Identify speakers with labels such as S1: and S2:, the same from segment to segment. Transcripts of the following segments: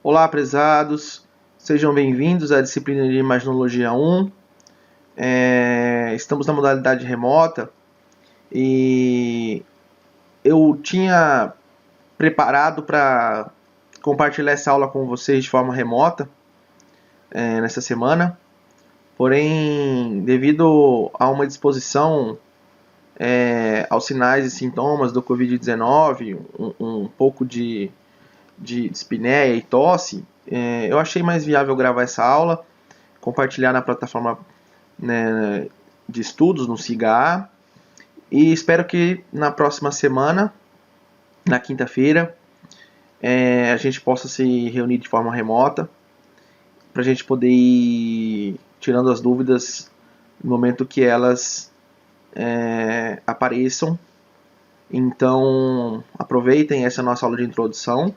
S1: Olá, prezados, sejam bem-vindos à disciplina de Imaginologia 1. Estamos na modalidade remota e eu tinha preparado para compartilhar essa aula com vocês de forma remota nessa semana, porém, devido a uma disposição aos sinais e sintomas do Covid-19, um pouco de dispneia e tosse, eu achei mais viável gravar essa aula, compartilhar na plataforma de estudos, no SIGA, e espero que na próxima semana, na quinta-feira, a gente possa se reunir de forma remota, para a gente poder ir tirando as dúvidas no momento que elas apareçam. Então, aproveitem essa nossa aula de introdução,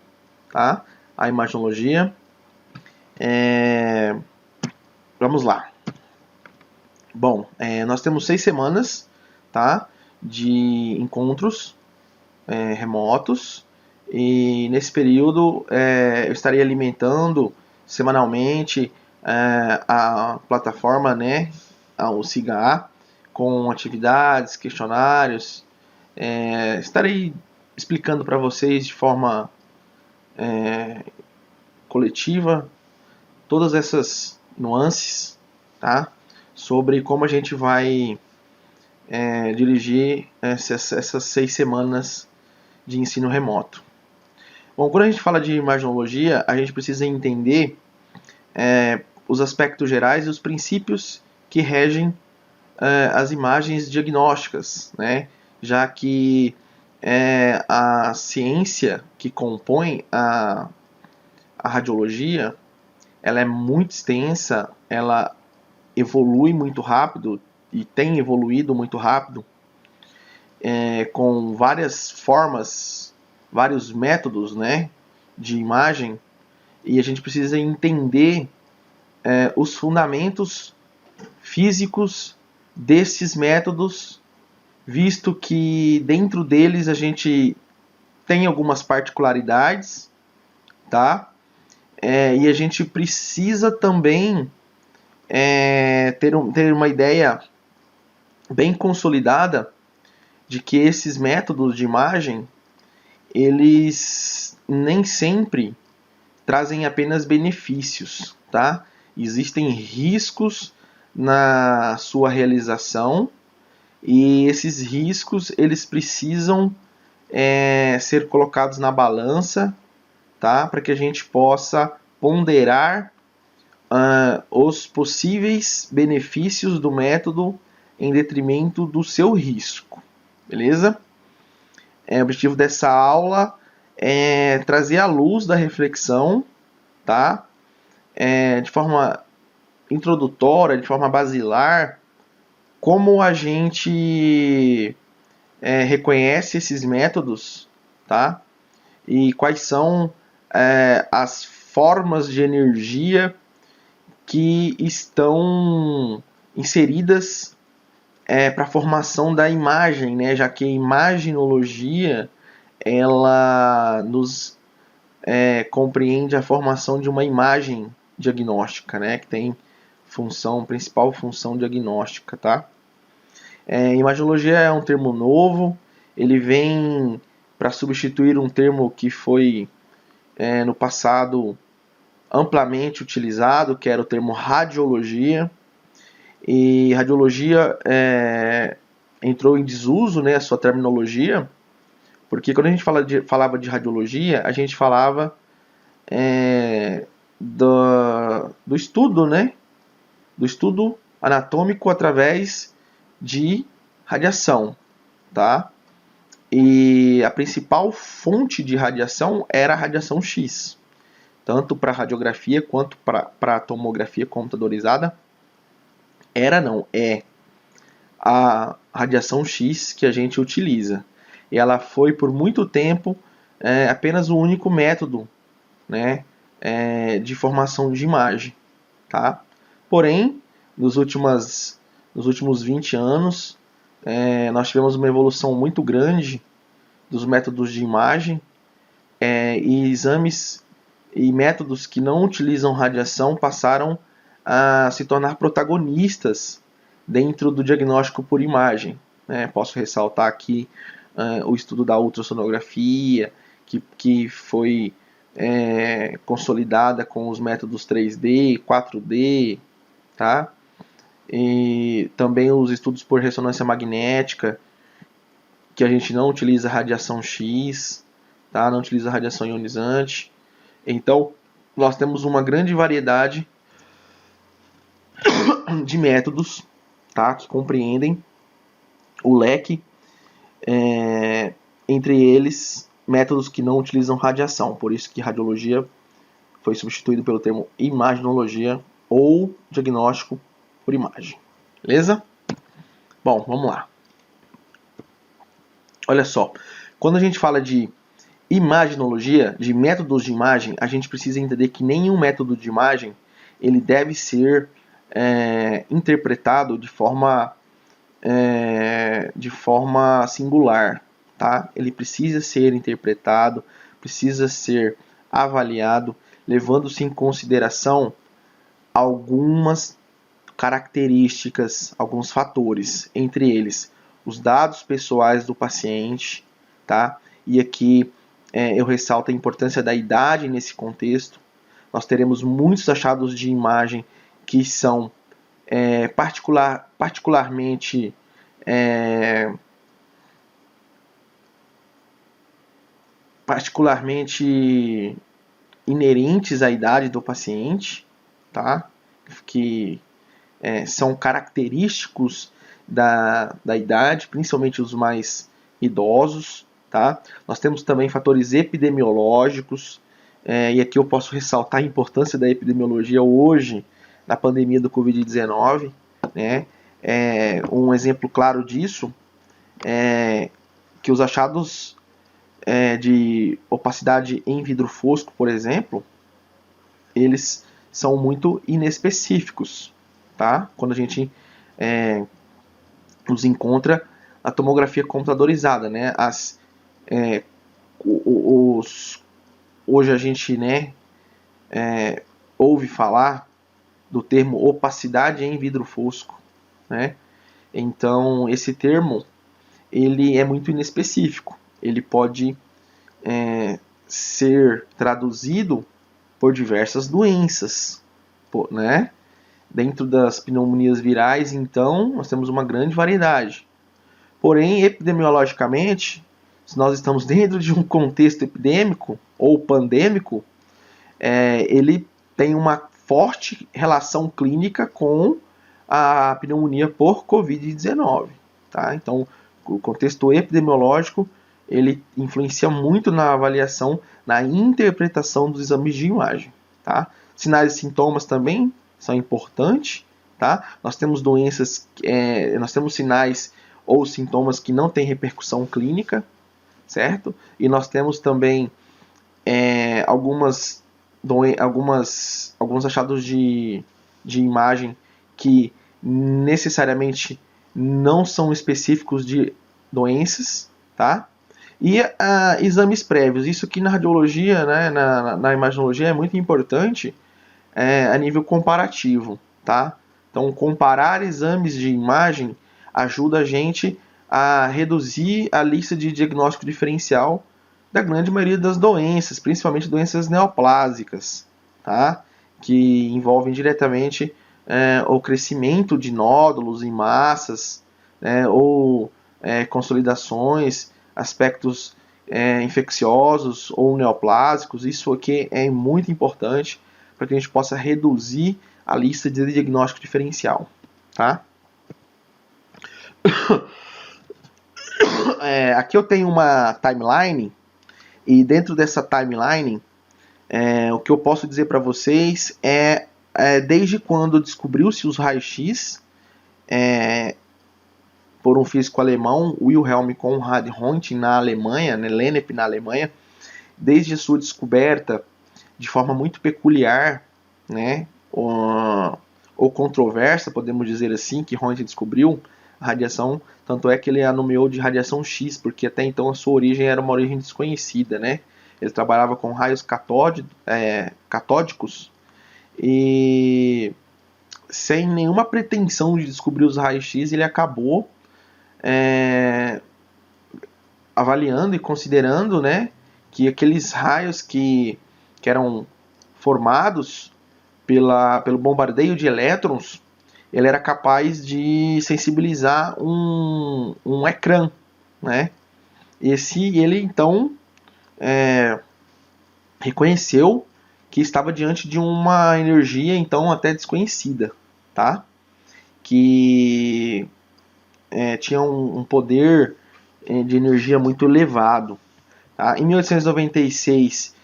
S1: tá? A imaginologia. Vamos lá. Bom, nós temos 6 semanas, tá, de encontros remotos, e nesse período eu estarei alimentando semanalmente a plataforma, o SIGA, com atividades, questionários. Estarei explicando para vocês de forma coletiva todas essas nuances, tá? Sobre como a gente vai dirigir essas 6 semanas de ensino remoto. Bom, quando a gente fala de imaginologia, a gente precisa entender os aspectos gerais e os princípios que regem as imagens diagnósticas, né? Já que a ciência que compõe a radiologia, ela é muito extensa, ela evolui muito rápido e tem evoluído muito rápido, com várias formas, vários métodos, de imagem, e a gente precisa entender os fundamentos físicos desses métodos, visto que dentro deles a gente tem algumas particularidades, tá? E a gente precisa também ter uma ideia bem consolidada de que esses métodos de imagem, eles nem sempre trazem apenas benefícios, tá? Existem riscos na sua realização, e esses riscos eles precisam ser colocados na balança, tá? Para que a gente possa ponderar os possíveis benefícios do método em detrimento do seu risco, beleza? O objetivo dessa aula é trazer à luz da reflexão, tá? De forma introdutória, de forma basilar, como a gente reconhece esses métodos, tá? E quais são as formas de energia que estão inseridas para a formação da imagem, né? Já que a imaginologia ela nos compreende a formação de uma imagem diagnóstica, né? Que tem principal função diagnóstica, tá? Imaginologia é um termo novo, ele vem para substituir um termo que foi no passado amplamente utilizado, que era o termo radiologia. E radiologia entrou em desuso, a sua terminologia, porque quando a gente falava de radiologia, a gente falava do estudo, do estudo anatômico através de radiação, tá? E a principal fonte de radiação era a radiação X, tanto para radiografia quanto para tomografia computadorizada. É a radiação X que a gente utiliza. E ela foi por muito tempo apenas o único método, de formação de imagem, tá? Porém, nos últimos 20 anos, nós tivemos uma evolução muito grande dos métodos de imagem e exames e métodos que não utilizam radiação passaram a se tornar protagonistas dentro do diagnóstico por imagem. Posso ressaltar aqui o estudo da ultrassonografia, que foi consolidada com os métodos 3D, 4D, tá? E também os estudos por ressonância magnética, que a gente não utiliza radiação X, tá? Não utiliza radiação ionizante. Então, nós temos uma grande variedade de métodos, tá? Que compreendem o leque, entre eles métodos que não utilizam radiação. Por isso que radiologia foi substituído pelo termo imaginologia ou diagnóstico por imagem. Beleza? Bom, vamos lá. Olha só, quando a gente fala de imaginologia, de métodos de imagem, a gente precisa entender que nenhum método de imagem ele deve ser interpretado de forma singular, tá? Ele precisa ser interpretado, precisa ser avaliado, levando-se em consideração algumas características, alguns fatores, entre eles os dados pessoais do paciente, tá? E aqui eu ressalto a importância da idade nesse contexto. Nós teremos muitos achados de imagem que são particularmente inerentes à idade do paciente, tá? Que são característicos da idade, principalmente os mais idosos, tá? Nós temos também fatores epidemiológicos, e aqui eu posso ressaltar a importância da epidemiologia hoje, na pandemia do Covid-19, né? Um exemplo claro disso é que os achados de opacidade em vidro fosco, por exemplo, eles são muito inespecíficos, tá? Quando a gente os encontra na tomografia computadorizada, né? Hoje a gente ouve falar do termo opacidade em vidro fosco, né? Então esse termo ele é muito inespecífico. Ele pode ser traduzido por diversas doenças, né? Dentro das pneumonias virais, então, nós temos uma grande variedade. Porém, epidemiologicamente, se nós estamos dentro de um contexto epidêmico ou pandêmico, ele tem uma forte relação clínica com a pneumonia por Covid-19. Tá? Então, o contexto epidemiológico ele influencia muito na avaliação, na interpretação dos exames de imagem. Tá? Sinais e sintomas também são importantes. Tá? Nós temos doenças, nós temos sinais ou sintomas que não têm repercussão clínica, certo? E nós temos também alguns achados de imagem que necessariamente não são específicos de doenças, tá? E exames prévios, isso aqui na radiologia, né, na imaginologia é muito importante a nível comparativo, tá? Então, comparar exames de imagem ajuda a gente a reduzir a lista de diagnóstico diferencial da grande maioria das doenças, principalmente doenças neoplásicas, tá? Que envolvem diretamente o crescimento de nódulos em massas, ou consolidações, aspectos infecciosos ou neoplásicos. Isso aqui é muito importante para que a gente possa reduzir a lista de diagnóstico diferencial, tá? Aqui eu tenho uma timeline e dentro dessa timeline o que eu posso dizer para vocês desde quando descobriu-se os raios-x por um físico alemão, Wilhelm Conrad Röntgen, na Alemanha, Lennep, na Alemanha, desde sua descoberta de forma muito peculiar, né, ou controversa, podemos dizer assim, que Röntgen descobriu a radiação, tanto é que ele a nomeou de radiação X, porque até então a sua origem era uma origem desconhecida, né? Ele trabalhava com raios catódicos e sem nenhuma pretensão de descobrir os raios-x, ele acabou avaliando e considerando, né, que aqueles raios que eram formados pelo bombardeio de elétrons, ele era capaz de sensibilizar um ecrã, né? Ele então reconheceu que estava diante de uma energia então até desconhecida, tá? Que tinha um poder de energia muito elevado. Tá? Em 1896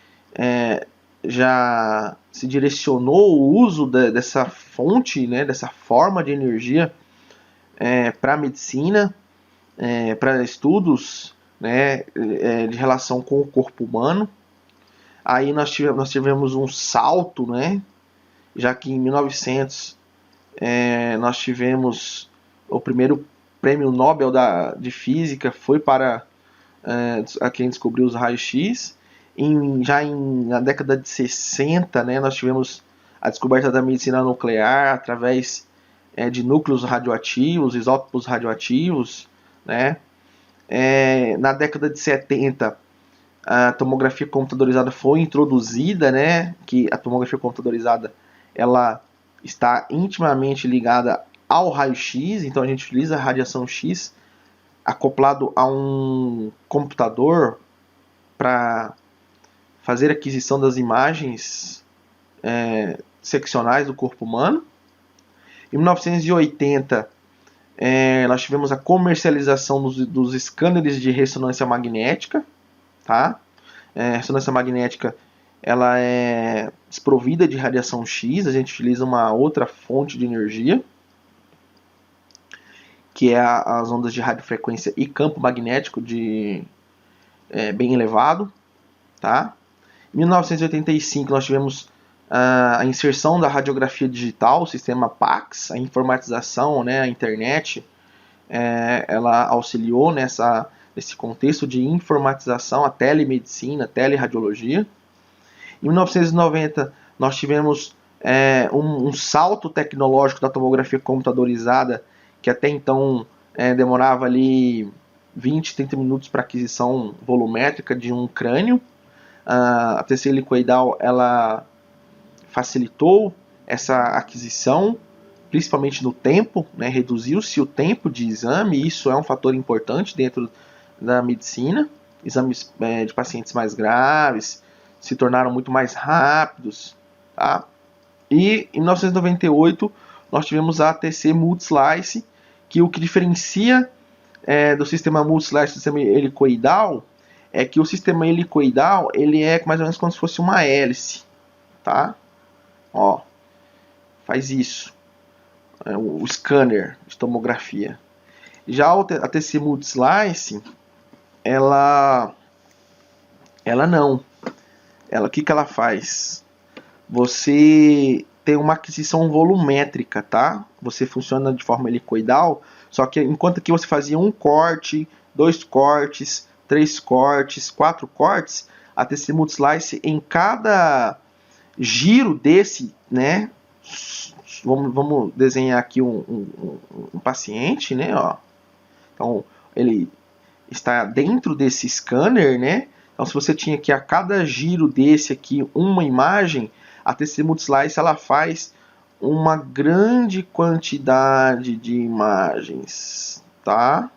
S1: já se direcionou o uso dessa fonte, né, dessa forma de energia para a medicina, para estudos, né, de relação com o corpo humano. Aí nós tivemos um salto, né, já que em 1900 nós tivemos o primeiro prêmio Nobel de Física, foi para quem descobriu os raios-x. Na década de 60, né, nós tivemos a descoberta da medicina nuclear através de núcleos radioativos, isótopos radioativos, né? Na década de 70, a tomografia computadorizada foi introduzida, né? Que a tomografia computadorizada ela está intimamente ligada ao raio-x, então a gente utiliza a radiação X acoplado a um computador para fazer aquisição das imagens seccionais do corpo humano. Em 1980, nós tivemos a comercialização dos scanners de ressonância magnética. Tá? A ressonância magnética ela é desprovida de radiação X, a gente utiliza uma outra fonte de energia, que é as ondas de radiofrequência e campo magnético bem elevado. Tá? Em 1985 nós tivemos a inserção da radiografia digital, o sistema PACS, a informatização, né, a internet, ela auxiliou nesse contexto de informatização, a telemedicina, a teleradiologia. Em 1990 nós tivemos um salto tecnológico da tomografia computadorizada, que até então demorava ali 20, 30 minutos para aquisição volumétrica de um crânio. A TC helicoidal ela facilitou essa aquisição, principalmente no tempo, né? Reduziu-se o tempo de exame, isso é um fator importante dentro da medicina. Exames de pacientes mais graves se tornaram muito mais rápidos. Tá? E em 1998 nós tivemos a TC Multislice, que o que diferencia do sistema Multislice do sistema helicoidal é que o sistema helicoidal ele é mais ou menos como se fosse uma hélice, tá? Ó, faz isso. O scanner de tomografia. Já a TC Multislice, ela não. O que ela faz? Você tem uma aquisição volumétrica, tá? Você funciona de forma helicoidal, só que enquanto que você fazia um corte, 2 cortes, 3 cortes, 4 cortes, a TC Multislice em cada giro desse, né? Vamos desenhar aqui um paciente, né? Ó. Então ele está dentro desse scanner, né? Então se você tinha aqui a cada giro desse aqui uma imagem, a TC Multislice ela faz uma grande quantidade de imagens, tá?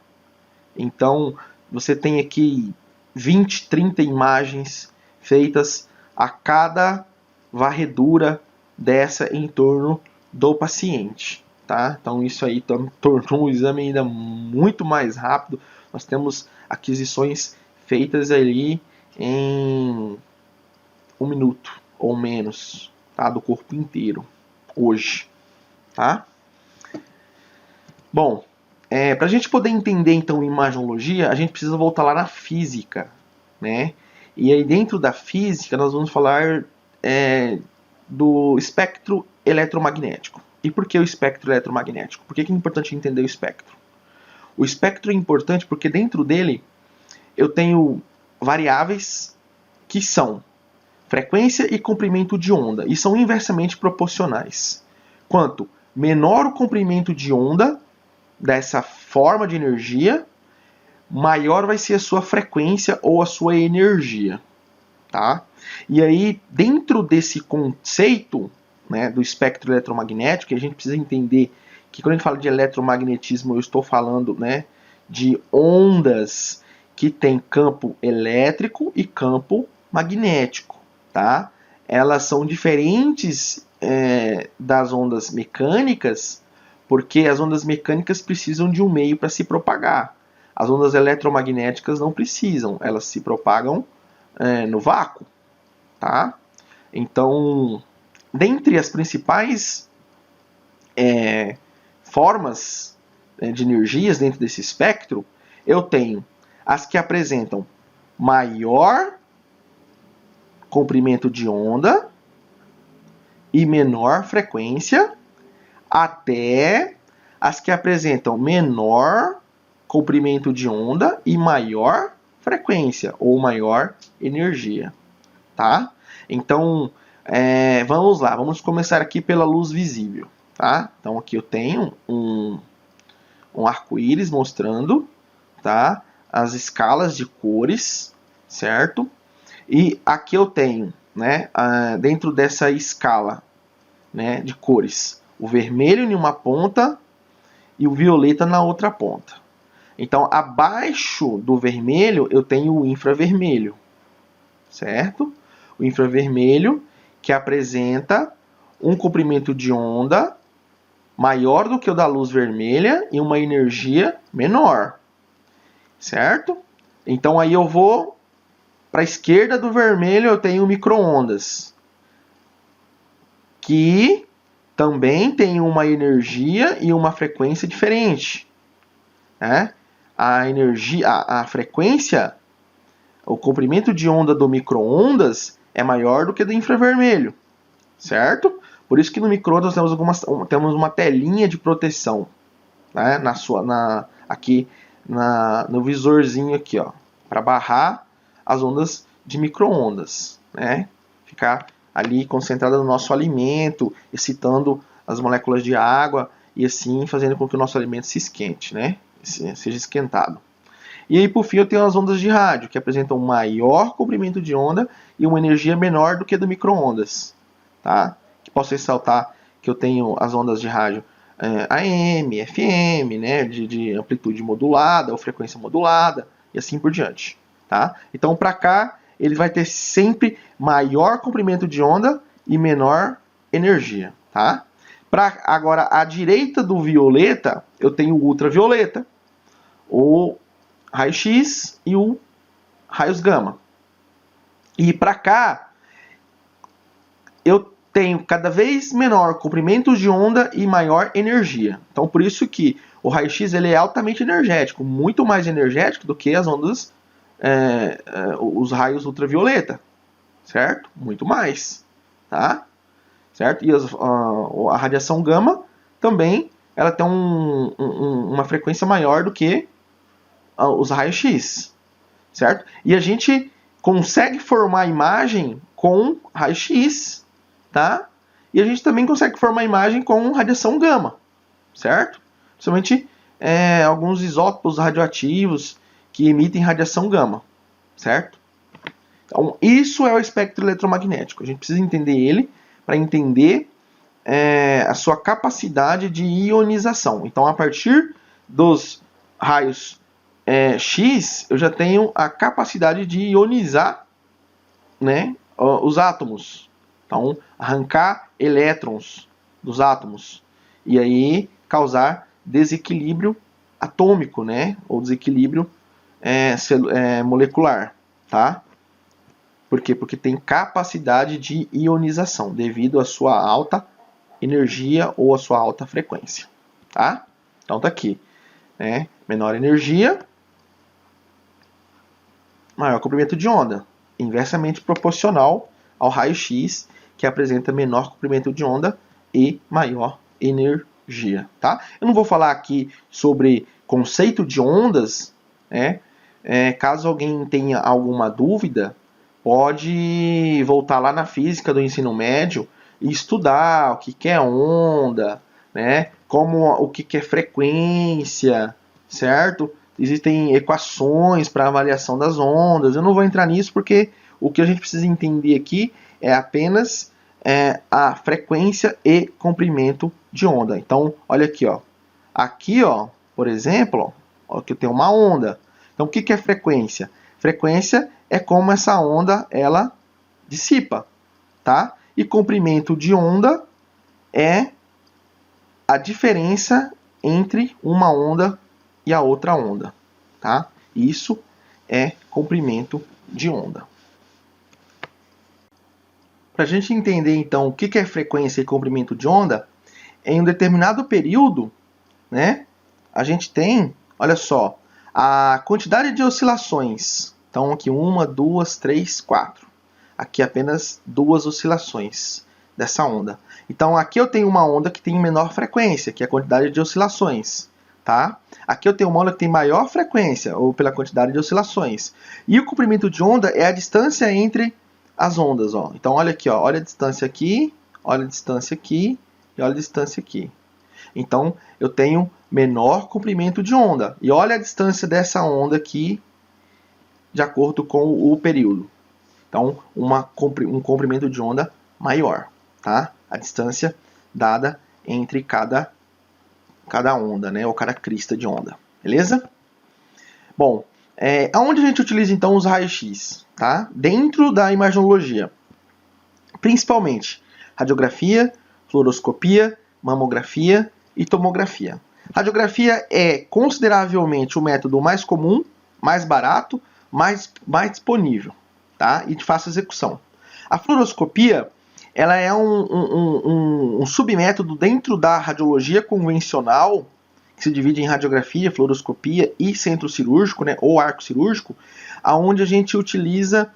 S1: Então você tem aqui 20, 30 imagens feitas a cada varredura dessa em torno do paciente, tá? Então isso aí tornou o exame ainda muito mais rápido. Nós temos aquisições feitas ali em 1 minuto ou menos, tá? Do corpo inteiro hoje, tá? Bom, para a gente poder entender então imaginologia, a gente precisa voltar lá na física, né? E aí dentro da física nós vamos falar do espectro eletromagnético. E por que o espectro eletromagnético? Por que é importante entender o espectro? O espectro é importante porque dentro dele eu tenho variáveis que são frequência e comprimento de onda, e são inversamente proporcionais. Quanto menor o comprimento de onda dessa forma de energia, maior vai ser a sua frequência ou a sua energia. Tá? E aí, dentro desse conceito, né, do espectro eletromagnético, a gente precisa entender que quando a gente fala de eletromagnetismo, eu estou falando, né, de ondas que têm campo elétrico e campo magnético. Tá? Elas são diferentes das ondas mecânicas, porque as ondas mecânicas precisam de um meio para se propagar. As ondas eletromagnéticas não precisam, elas se propagam no vácuo. Tá? Então, dentre as principais formas de energias dentro desse espectro, eu tenho as que apresentam maior comprimento de onda e menor frequência, até as que apresentam menor comprimento de onda e maior frequência ou maior energia. Tá? Então, vamos lá, vamos começar aqui pela luz visível. Tá? Então, aqui eu tenho um arco-íris mostrando, tá, as escalas de cores, certo? E aqui eu tenho, né, dentro dessa escala, né, de cores, o vermelho em uma ponta e o violeta na outra ponta. Então, abaixo do vermelho, eu tenho o infravermelho, certo? O infravermelho, que apresenta um comprimento de onda maior do que o da luz vermelha e uma energia menor, certo? Então, aí eu vou para a esquerda do vermelho, eu tenho micro-ondas, que também tem uma energia e uma frequência diferente, né? A frequência, o comprimento de onda do micro-ondas é maior do que do infravermelho, certo? Por isso que no micro-ondas temos uma telinha de proteção, né? Aqui no visorzinho aqui, ó, para barrar as ondas de micro-ondas, né? Ficar ali concentrada no nosso alimento, excitando as moléculas de água e assim fazendo com que o nosso alimento se esquente, né? Seja esquentado. E aí, por fim, eu tenho as ondas de rádio, que apresentam maior comprimento de onda e uma energia menor do que a do micro-ondas. Tá? Que posso ressaltar que eu tenho as ondas de rádio AM, FM, né? de amplitude modulada ou frequência modulada e assim por diante. Tá? Então, para cá, ele vai ter sempre maior comprimento de onda e menor energia. Tá? Para agora, à direita do violeta, eu tenho o ultravioleta, o raio-x e o raios gama. E para cá, eu tenho cada vez menor comprimento de onda e maior energia. Então, por isso que o raio-x ele é altamente energético, muito mais energético do que as ondas, os raios ultravioleta, certo? Muito mais, tá? Certo? E a radiação gama também, ela tem uma frequência maior do que os raios-x, certo? E a gente consegue formar imagem com raio-x, tá? E a gente também consegue formar imagem com radiação gama, certo? Principalmente alguns isótopos radioativos que emitem radiação gama, certo? Então, isso é o espectro eletromagnético. A gente precisa entender ele para entender a sua capacidade de ionização. Então, a partir dos raios X, eu já tenho a capacidade de ionizar, né, os átomos. Então, arrancar elétrons dos átomos e aí causar desequilíbrio atômico, né, ou desequilíbrio molecular, tá? Por quê? Porque tem capacidade de ionização devido à sua alta energia ou à sua alta frequência, tá? Então tá aqui, né? Menor energia, maior comprimento de onda, inversamente proporcional ao raio-x, que apresenta menor comprimento de onda e maior energia, tá? Eu não vou falar aqui sobre conceito de ondas, né? Caso alguém tenha alguma dúvida, pode voltar lá na física do ensino médio e estudar o que é onda, né? O que é frequência, certo? Existem equações para avaliação das ondas. Eu não vou entrar nisso porque o que a gente precisa entender aqui é apenas a frequência e comprimento de onda. Então, olha aqui, ó. Aqui, ó, por exemplo, ó, aqui eu tenho uma onda. Então, o que é frequência? Frequência é como essa onda ela dissipa, tá? E comprimento de onda é a diferença entre uma onda e a outra onda, tá? Isso é comprimento de onda. Para a gente entender, então, o que é frequência e comprimento de onda, em um determinado período, né, a gente tem, olha só, a quantidade de oscilações. Então, aqui 1, 2, 3, 4. Aqui apenas 2 oscilações dessa onda. Então, aqui eu tenho uma onda que tem menor frequência, que é a quantidade de oscilações. Tá? Aqui eu tenho uma onda que tem maior frequência, ou pela quantidade de oscilações. E o comprimento de onda é a distância entre as ondas. Ó. Então, olha aqui, ó, olha a distância aqui, olha a distância aqui e olha a distância aqui. Então, eu tenho menor comprimento de onda. E olha a distância dessa onda aqui de acordo com o período. Então, um comprimento de onda maior. Tá? A distância dada entre cada onda, né? Ou cada crista de onda. Beleza? Bom, aonde a gente utiliza então os raios-x? Tá? Dentro da imaginologia. Principalmente radiografia, fluoroscopia, mamografia e tomografia. Radiografia é consideravelmente o método mais comum, mais barato, mais disponível, tá? E de fácil execução. A fluoroscopia ela é um submétodo dentro da radiologia convencional, que se divide em radiografia, fluoroscopia e centro cirúrgico, né, ou arco cirúrgico, onde a gente utiliza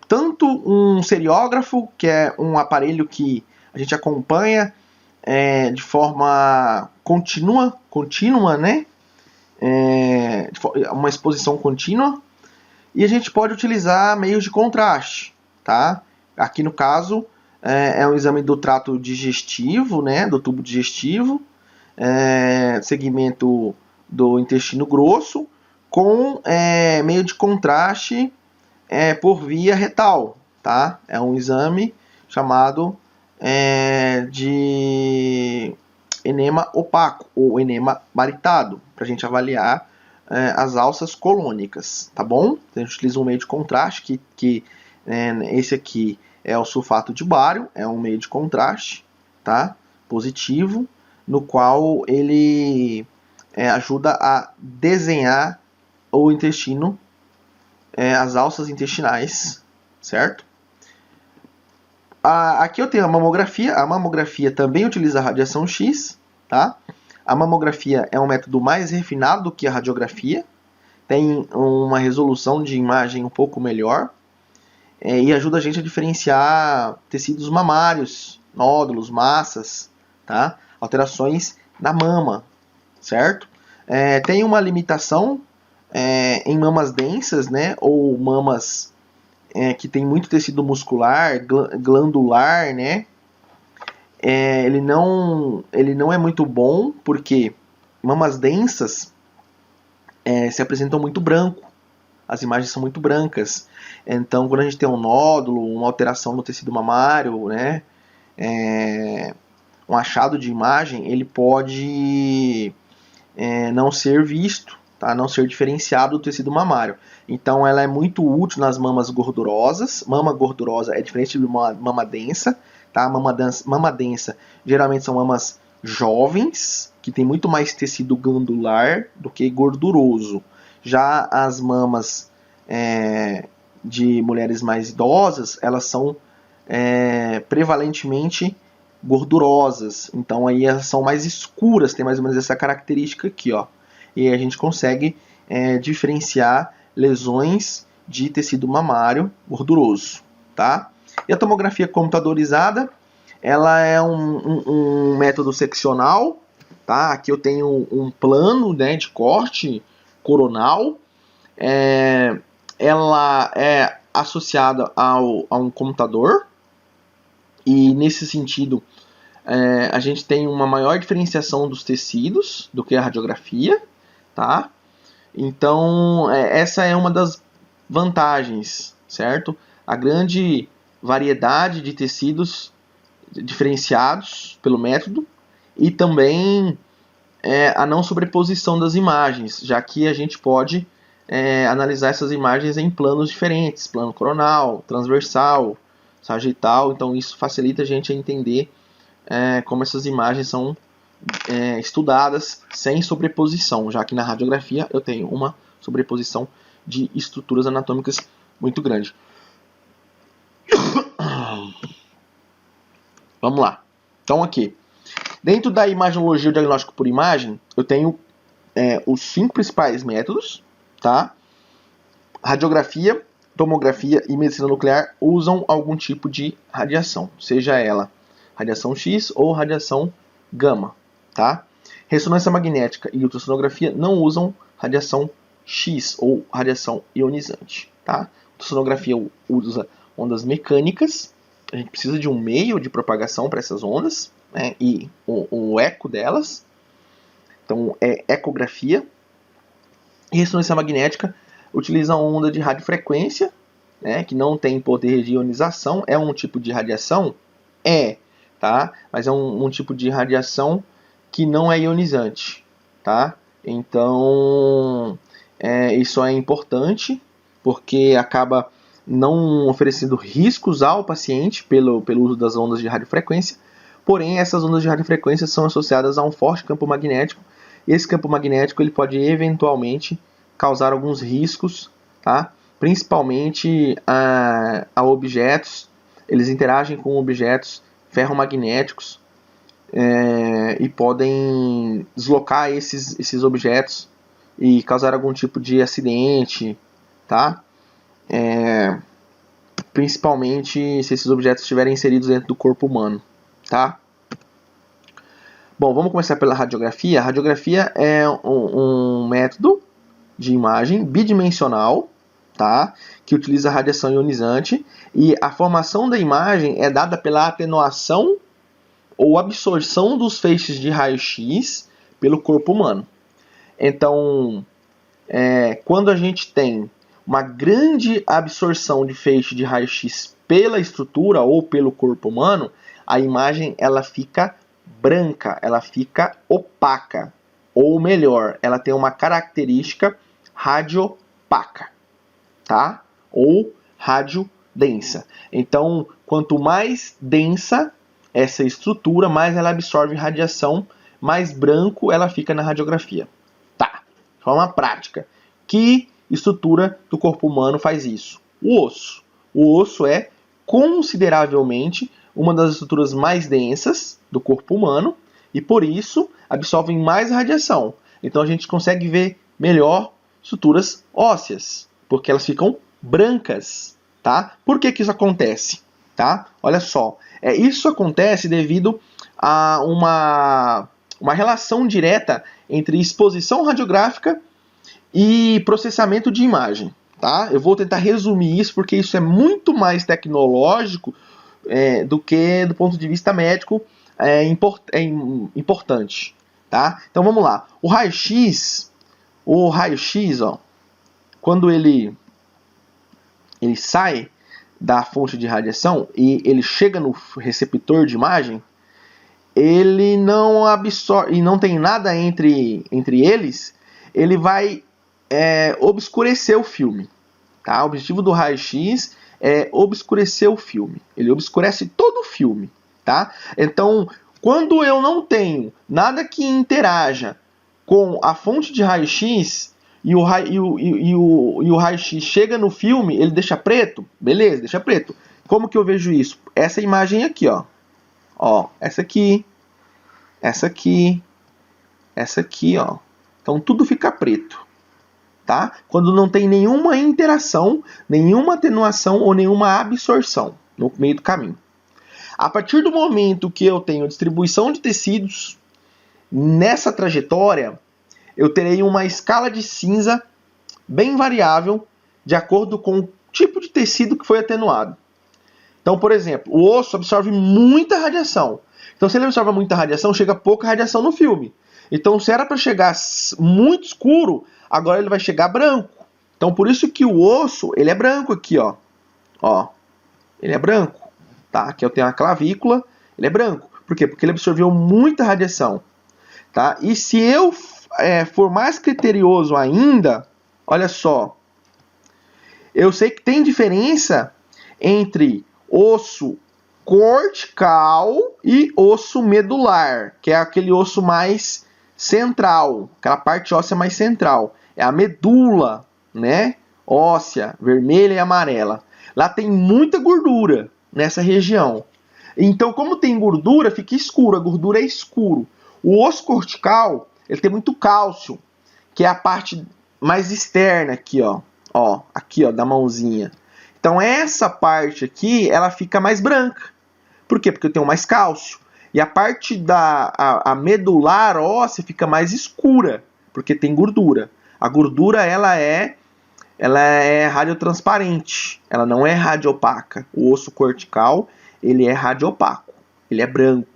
S1: tanto um seriógrafo, que é um aparelho que a gente acompanha de forma contínua, né? Uma exposição contínua, e a gente pode utilizar meios de contraste, tá? Aqui no caso é um exame do trato digestivo, né? Do tubo digestivo, segmento do intestino grosso, com meio de contraste por via retal, tá? É um exame chamado de enema opaco ou enema baritado, para a gente avaliar as alças colônicas, tá bom? A gente utiliza um meio de contraste, que esse aqui é o sulfato de bário, é um meio de contraste, tá? Positivo, no qual ele ajuda a desenhar o intestino, as alças intestinais, certo? Aqui eu tenho a mamografia também utiliza a radiação X, tá? A mamografia é um método mais refinado do que a radiografia, tem uma resolução de imagem um pouco melhor, e ajuda a gente a diferenciar tecidos mamários, nódulos, massas, tá? Alterações na mama, certo? Tem uma limitação em mamas densas, né? Ou mamas que tem muito tecido muscular, glandular, né? Ele não é muito bom porque mamas densas se apresentam muito branco. As imagens são muito brancas. Então, quando a gente tem um nódulo, uma alteração no tecido mamário, né? Um achado de imagem, ele pode não ser visto, tá? Não ser diferenciado do tecido mamário. Então, ela é muito útil nas mamas gordurosas. Mama gordurosa é diferente de uma mama densa. Tá? Mama densa geralmente são mamas jovens, que tem muito mais tecido glandular do que gorduroso. Já as mamas de mulheres mais idosas, elas são prevalentemente gordurosas. Então aí elas são mais escuras, tem mais ou menos essa característica aqui, ó. E a gente consegue diferenciar lesões de tecido mamário gorduroso, tá? E a tomografia computadorizada, ela é um método seccional, tá? Aqui eu tenho um plano, né, de corte coronal. Ela é associada a um computador, e nesse sentido a gente tem uma maior diferenciação dos tecidos do que a radiografia, tá? Então essa é uma das vantagens, certo? A grande variedade de tecidos diferenciados pelo método e também a não sobreposição das imagens, já que a gente pode analisar essas imagens em planos diferentes, plano coronal, transversal, sagital, então isso facilita a gente a entender como essas imagens são estudadas sem sobreposição, já que na radiografia eu tenho uma sobreposição de estruturas anatômicas muito grande. Vamos lá. Então aqui, dentro da imaginologia ou diagnóstico por imagem, eu tenho os 5 principais métodos, tá? Radiografia, tomografia e medicina nuclear usam algum tipo de radiação, seja ela radiação X ou radiação gama, tá? Ressonância magnética e ultrassonografia não usam radiação X ou radiação ionizante, tá? Ultrassonografia usa ondas mecânicas, a gente precisa de um meio de propagação para essas ondas, né, e o eco delas, então é ecografia. E ressonância magnética utiliza onda de radiofrequência, né, que não tem poder de ionização, é um tipo de radiação? Tá? Mas é um tipo de radiação que não é ionizante, tá? Então, isso é importante, porque acaba não oferecendo riscos ao paciente pelo uso das ondas de radiofrequência, porém essas ondas de radiofrequência são associadas a um forte campo magnético, e esse campo magnético ele pode eventualmente causar alguns riscos, tá? Principalmente a objetos, eles interagem com objetos ferromagnéticos e podem deslocar esses objetos e causar algum tipo de acidente, tá? Principalmente se esses objetos estiverem inseridos dentro do corpo humano, tá? Bom, vamos começar pela radiografia. A radiografia é um método de imagem bidimensional, tá? Que utiliza radiação ionizante, e a formação da imagem é dada pela atenuação ou absorção dos feixes de raio-x pelo corpo humano. Então, quando a gente tem uma grande absorção de feixe de raio-x pela estrutura ou pelo corpo humano, a imagem ela fica branca, ela fica opaca, ou melhor, ela tem uma característica radiopaca, tá? Ou radiodensa. Então, quanto mais densa essa estrutura, mais ela absorve radiação, mais branco ela fica na radiografia. Tá, de forma prática. Que estrutura do corpo humano faz isso? O osso. O osso é consideravelmente uma das estruturas mais densas do corpo humano e por isso absorvem mais radiação. Então a gente consegue ver melhor estruturas ósseas, porque elas ficam brancas, tá? Por que isso acontece? Tá? Olha só, isso acontece devido a uma relação direta entre exposição radiográfica e processamento de imagem, tá? Eu vou tentar resumir isso porque isso é muito mais tecnológico do que do ponto de vista médico importante, tá? Então vamos lá. O raio-x, ó, quando ele sai da fonte de radiação e ele chega no receptor de imagem, ele não absorve e não tem nada entre eles, ele vai obscurecer o filme, tá? O objetivo do raio-x é obscurecer o filme, ele obscurece todo o filme, tá? Então, quando eu não tenho nada que interaja com a fonte de raio-x e o raio-x chega no filme, ele deixa preto? Beleza, deixa preto. Como que eu vejo isso? Essa imagem aqui, ó. Ó, essa aqui, ó. Então tudo fica preto, tá? Quando não tem nenhuma interação, nenhuma atenuação ou nenhuma absorção no meio do caminho. A partir do momento que eu tenho distribuição de tecidos nessa trajetória, eu terei uma escala de cinza bem variável de acordo com tipo de tecido que foi atenuado. Então, por exemplo, o osso absorve muita radiação. Então, se ele absorve muita radiação, chega pouca radiação no filme. Então, se era para chegar muito escuro, agora ele vai chegar branco. Então, por isso que o osso, ele é branco aqui, ó. Ó, ele é branco, tá? Aqui eu tenho a clavícula, ele é branco. Por quê? Porque ele absorveu muita radiação, tá? E se eu for mais criterioso ainda, olha só, eu sei que tem diferença entre osso cortical e osso medular, que é aquele osso mais central, aquela parte óssea mais central. É a medula, né? Óssea, vermelha e amarela. Lá tem muita gordura nessa região. Então, como tem gordura, fica escuro. A gordura é escuro. O osso cortical, ele tem muito cálcio, que é a parte mais externa aqui, ó. Ó, aqui, ó, da mãozinha. Então, essa parte aqui, ela fica mais branca. Por quê? Porque eu tenho mais cálcio. E a parte da medular óssea fica mais escura, porque tem gordura. A gordura, ela é radiotransparente, ela não é radiopaca. O osso cortical, ele é radiopaco, ele é branco,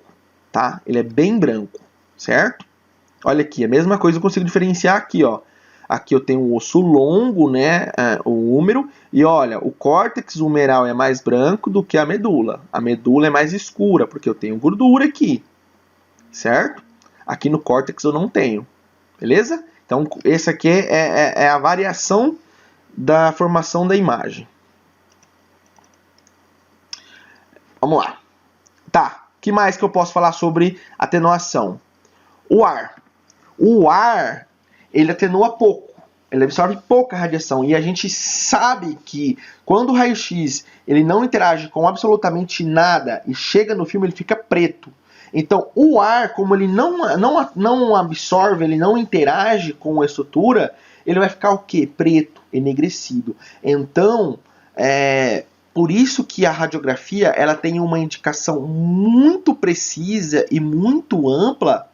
S1: tá? Ele é bem branco, certo? Olha aqui, a mesma coisa eu consigo diferenciar aqui, ó. Aqui eu tenho o osso longo, né, o húmero, e olha, o córtex humeral é mais branco do que a medula. A medula é mais escura, porque eu tenho gordura aqui, certo? Aqui no córtex eu não tenho, beleza? Então, esse aqui é a variação da formação da imagem. Vamos lá. Tá, o que mais que eu posso falar sobre atenuação? O ar. O ar, ele atenua pouco, ele absorve pouca radiação. E a gente sabe que quando o raio-x ele não interage com absolutamente nada e chega no filme, ele fica preto. Então, o ar, como ele não absorve, ele não interage com a estrutura, ele vai ficar o quê? Preto, enegrecido. Então, por isso que a radiografia ela tem uma indicação muito precisa e muito ampla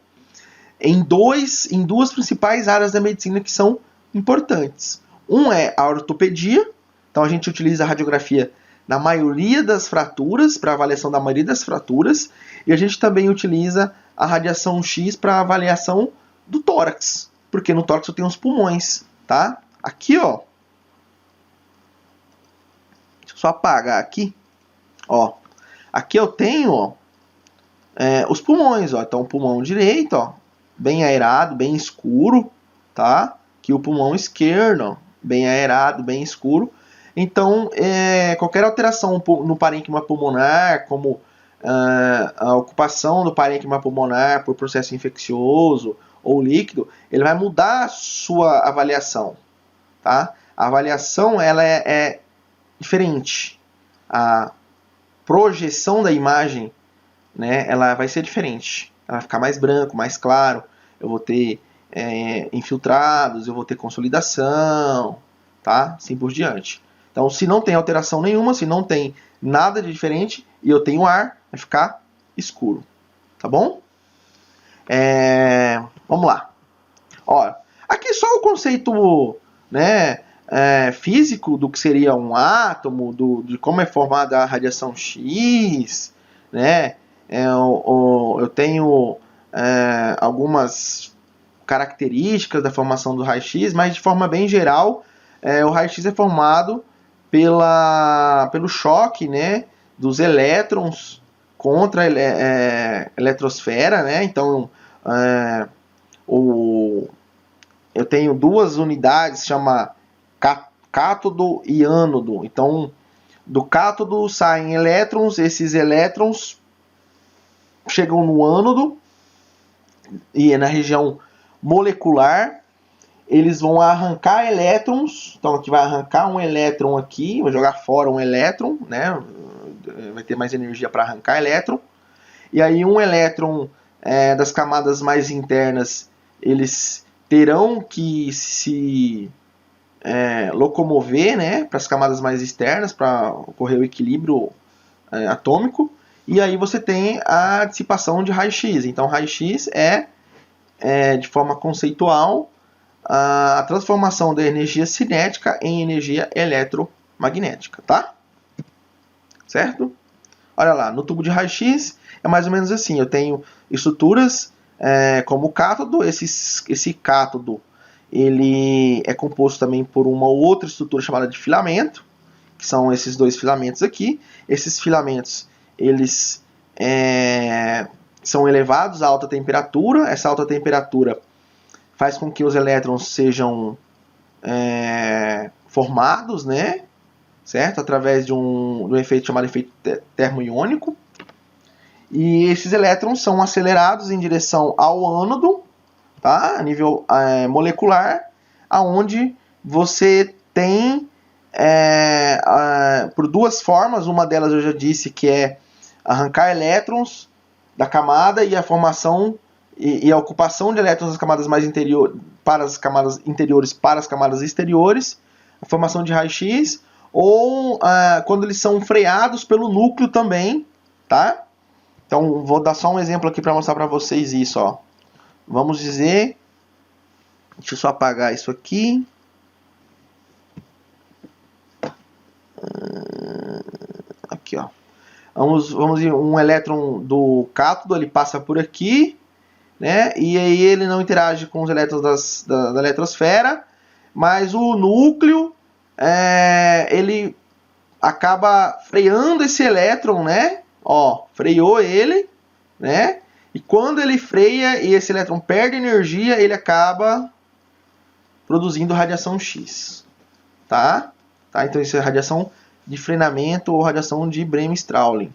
S1: em duas principais áreas da medicina que são importantes. Um é a ortopedia, então a gente utiliza a radiografia na maioria das fraturas, para avaliação da maioria das fraturas, e a gente também utiliza a radiação X para avaliação do tórax, porque no tórax eu tenho os pulmões, tá? Aqui, ó, deixa eu só apagar aqui, ó, aqui eu tenho, ó, os pulmões, ó, então o pulmão direito, ó, bem aerado, bem escuro, tá? Aqui o pulmão esquerdo, ó, bem aerado, bem escuro. Então, qualquer alteração no parênquima pulmonar, como a ocupação do parênquima pulmonar por processo infeccioso ou líquido, ele vai mudar a sua avaliação, tá? A avaliação ela é diferente. A projeção da imagem, né, ela vai ser diferente. Ela vai ficar mais branco, mais claro. Eu vou ter infiltrados, eu vou ter consolidação, tá? Assim por diante. Então, se não tem alteração nenhuma, se não tem nada de diferente, e eu tenho ar, vai ficar escuro. Tá bom? Vamos lá. Ó, aqui só o conceito, né, físico do que seria um átomo, de como é formada a radiação X, né? Eu tenho algumas características da formação do raio-x, mas de forma bem geral, o raio-x é formado pelo choque, né, dos elétrons contra a eletrosfera, né? Então, eu tenho duas unidades, chama cátodo e ânodo. Então, do cátodo saem elétrons, esses elétrons chegam no ânodo e na região molecular, eles vão arrancar elétrons. Então aqui vai arrancar um elétron aqui, vai jogar fora um elétron, né? Vai ter mais energia para arrancar elétron. E aí um elétron das camadas mais internas, eles terão que se locomover, né, para as camadas mais externas para ocorrer o equilíbrio atômico. E aí você tem a dissipação de raio-x. Então raio-x de forma conceitual, a transformação da energia cinética em energia eletro magnética, tá? Certo? Olha lá, no tubo de raio-x é mais ou menos assim. Eu tenho estruturas como o cátodo. Esse cátodo ele é composto também por uma outra estrutura chamada de filamento, que são esses dois filamentos aqui. Esses filamentos eles são elevados a alta temperatura. Essa alta temperatura faz com que os elétrons sejam formados, né? Certo? Através de um efeito chamado efeito termoiônico. E esses elétrons são acelerados em direção ao ânodo, tá? A nível molecular, aonde você tem por duas formas. Uma delas eu já disse que é arrancar elétrons da camada e a formação e a ocupação de elétrons das camadas mais para as camadas interiores para as camadas exteriores, a formação de raio-x, ou quando eles são freados pelo núcleo também, tá? Então vou dar só um exemplo aqui para mostrar para vocês isso, ó. Vamos dizer, deixa eu só apagar isso aqui. Aqui, ó. Vamos ver, um elétron do cátodo, ele passa por aqui, né? E aí ele não interage com os elétrons da eletrosfera, mas o núcleo ele acaba freando esse elétron, né? Ó, freou ele, né? E quando ele freia e esse elétron perde energia, ele acaba produzindo radiação X, tá? Então isso é radiação de frenamento ou radiação de Bremsstrahlung,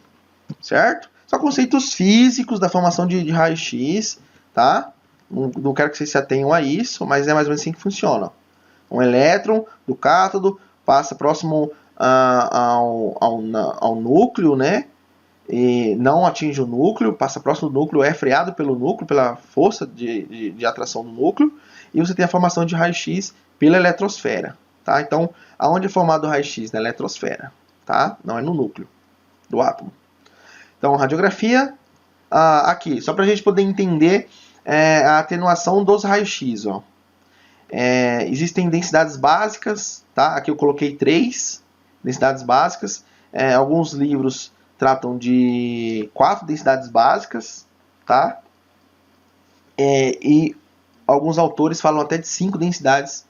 S1: certo? São conceitos físicos da formação de raio-x, tá? Não quero que vocês se atenham a isso, mas é mais ou menos assim que funciona. Um elétron do cátodo passa próximo ao núcleo, né? E não atinge o núcleo, passa próximo do núcleo, é freado pelo núcleo, pela força de atração do núcleo, e você tem a formação de raio-x pela eletrosfera, tá? Então, aonde é formado o raio-x? Na eletrosfera, tá? Não é no núcleo do átomo. Então, radiografia, aqui, só para a gente poder entender a atenuação dos raios-x, ó. Existem densidades básicas, tá? Aqui eu coloquei 3 densidades básicas. Alguns livros tratam de 4 densidades básicas, tá? E alguns autores falam até de 5 densidades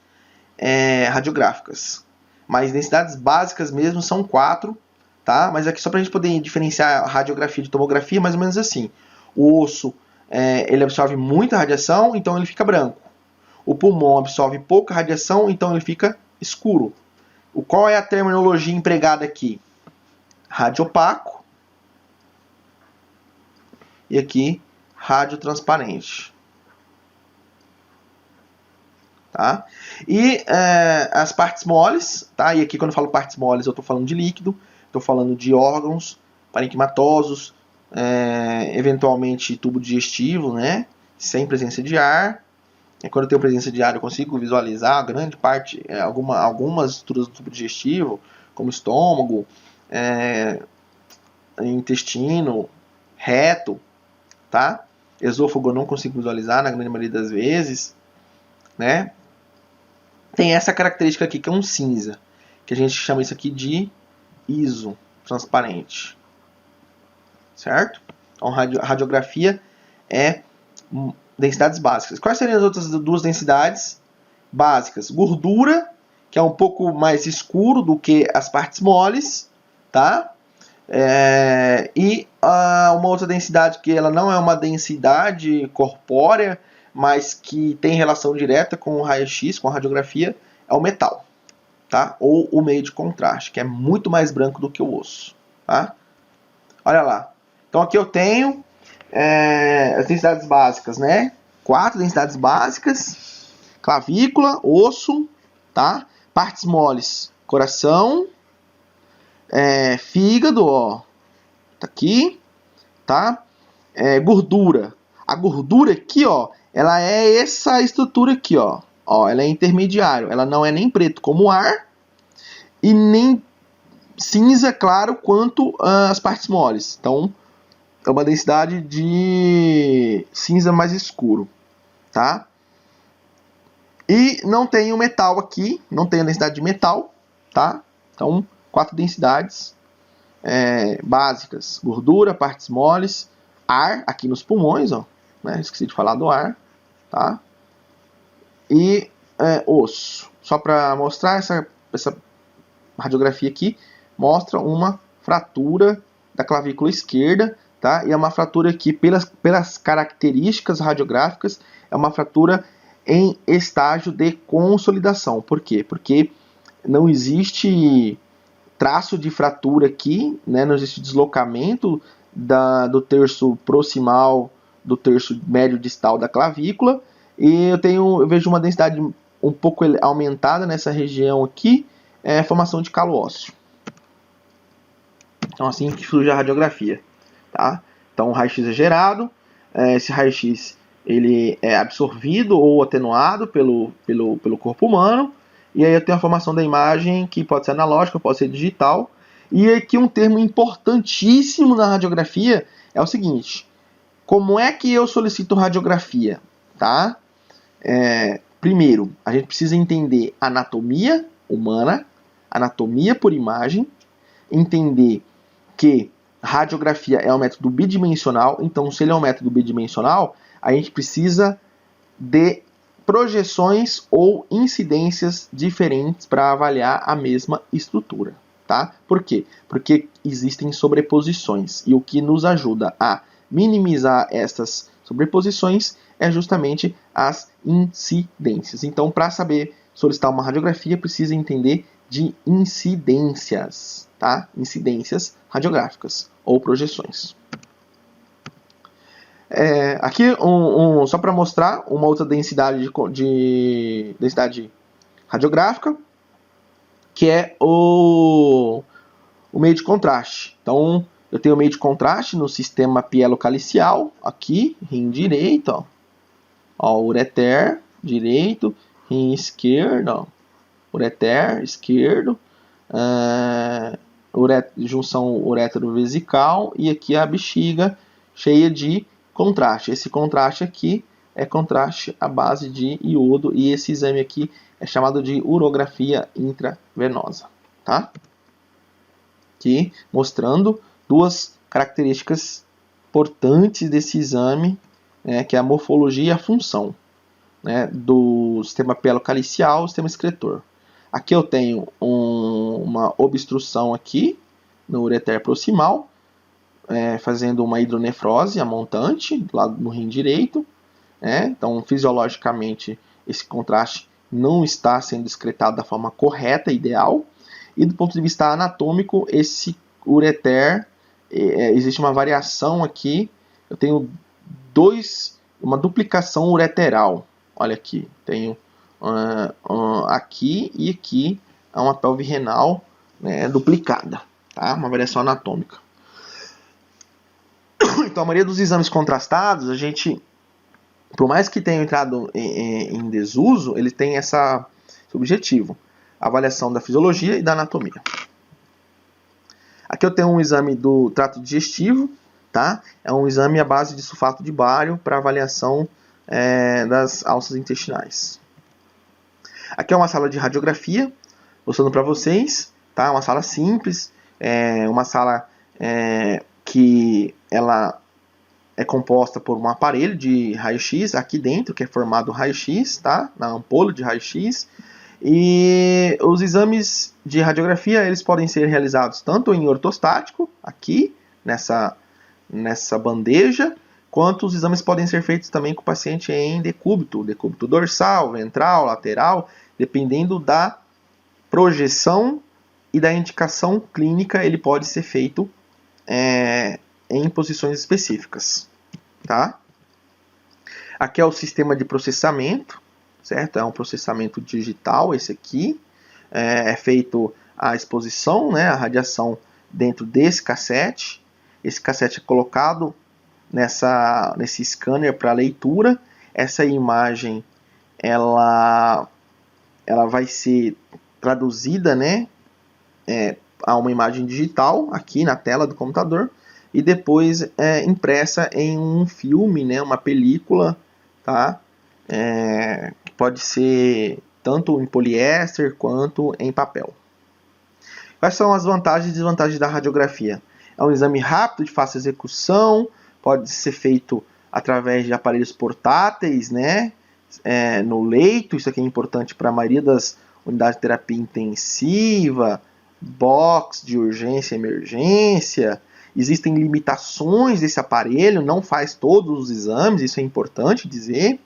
S1: radiográficas. Mas densidades básicas mesmo são 4, tá? Mas aqui só para a gente poder diferenciar a radiografia de tomografia, mais ou menos assim. O osso ele absorve muita radiação, então ele fica branco. O pulmão absorve pouca radiação, então ele fica escuro. Qual é a terminologia empregada aqui? Radiopaco. E aqui, radiotransparente. Tá? E as partes moles, tá? E aqui quando eu falo partes moles eu estou falando de líquido, estou falando de órgãos parenquimatosos, eventualmente tubo digestivo, né? Sem presença de ar. Quando eu tenho presença de ar eu consigo visualizar a grande parte, algumas estruturas do tubo digestivo, como estômago, intestino, reto, tá? Esôfago eu não consigo visualizar na grande maioria das vezes, né? Tem essa característica aqui que é um cinza, que a gente chama isso aqui de isotransparente, certo? Então radiografia é densidades básicas. Quais seriam as outras duas densidades básicas? Gordura, que é um pouco mais escuro do que as partes moles, tá? E uma outra densidade que ela não é uma densidade corpórea, mas que tem relação direta com o raio-x, com a radiografia, é o metal, tá? Ou o meio de contraste, que é muito mais branco do que o osso, tá? Olha lá. Então aqui eu tenho as densidades básicas, né? 4 densidades básicas: clavícula, osso, tá? Partes moles, coração, fígado, ó, tá aqui, tá? Gordura. A gordura aqui, ó, ela é essa estrutura aqui, ó. Ela é intermediário. Ela não é nem preto como o ar e nem cinza claro quanto as partes moles. Então, é uma densidade de cinza mais escuro, tá? E não tem o metal aqui, não tem a densidade de metal, tá? Então, 4 densidades básicas: gordura, partes moles, ar, aqui nos pulmões, ó, né? Esqueci de falar do ar, tá? E osso. Só para mostrar, essa radiografia aqui mostra uma fratura da clavícula esquerda, tá? E é uma fratura que, pelas características radiográficas, é uma fratura em estágio de consolidação. Por quê? Porque não existe traço de fratura aqui, né? Não existe deslocamento do terço proximal do terço médio distal da clavícula, e eu vejo uma densidade um pouco aumentada nessa região aqui, formação de calo ósseo. Então, assim que surge a radiografia, tá? Então, o raio-x é gerado, esse raio-x ele é absorvido ou atenuado pelo corpo humano, e aí eu tenho a formação da imagem, que pode ser analógica, pode ser digital. E aqui um termo importantíssimo na radiografia é o seguinte: como é que eu solicito radiografia? Tá? Primeiro, a gente precisa entender anatomia humana, anatomia por imagem, entender que radiografia é um método bidimensional. Então, se ele é um método bidimensional, a gente precisa de projeções ou incidências diferentes para avaliar a mesma estrutura. Tá? Por quê? Porque existem sobreposições, e o que nos ajuda a minimizar essas sobreposições é justamente as incidências. Então, para saber solicitar uma radiografia, precisa entender de incidências, tá? Incidências radiográficas ou projeções. Aqui, só para mostrar uma outra densidade de densidade radiográfica, que é o meio de contraste. Então, eu tenho o meio de contraste no sistema pielocalicial, aqui, rim direito, ó, ureter direito, rim esquerdo, ó, ureter esquerdo, junção uretero-vesical, e aqui a bexiga cheia de contraste. Esse contraste aqui é contraste à base de iodo, e esse exame aqui é chamado de urografia intravenosa, tá? Aqui mostrando duas características importantes desse exame, né, que é a morfologia e a função, né, do sistema pielocalicial e sistema excretor. Aqui eu tenho uma obstrução aqui no ureter proximal, fazendo uma hidronefrose, a montante, lá no rim direito. Então, fisiologicamente, esse contraste não está sendo excretado da forma correta, ideal. E do ponto de vista anatômico, esse ureter, existe uma variação aqui. Eu tenho uma duplicação ureteral. Olha aqui, tenho aqui e aqui uma pelve renal, né, duplicada, tá? Uma variação anatômica. Então, a maioria dos exames contrastados, a gente, por mais que tenha entrado em desuso, ele tem esse objetivo: avaliação da fisiologia e da anatomia. Aqui eu tenho um exame do trato digestivo, tá? É um exame à base de sulfato de bário para avaliação das alças intestinais. Aqui é uma sala de radiografia, mostrando para vocês, tá? Uma sala simples, uma sala que ela é composta por um aparelho de raio-x aqui dentro, que é formado raio-x, tá? Na ampola de raio-x. E os exames de radiografia, eles podem ser realizados tanto em ortostático, aqui nessa bandeja, quanto os exames podem ser feitos também com o paciente em decúbito dorsal, ventral, lateral, dependendo da projeção e da indicação clínica, ele pode ser feito em posições específicas, tá? Aqui é o sistema de processamento, certo? É um processamento digital, esse aqui. É feito a exposição, né, a radiação dentro desse cassete. Esse cassete é colocado nesse scanner para leitura. Essa imagem ela vai ser traduzida, né, a uma imagem digital aqui na tela do computador e depois impressa em um filme, né, uma película, tá? Que pode ser tanto em poliéster quanto em papel. Quais são as vantagens e desvantagens da radiografia? É um exame rápido, de fácil execução, pode ser feito através de aparelhos portáteis, né? No leito, isso aqui é importante para a maioria das unidades de terapia intensiva, box de urgência e emergência. Existem limitações desse aparelho, não faz todos os exames, isso é importante dizer,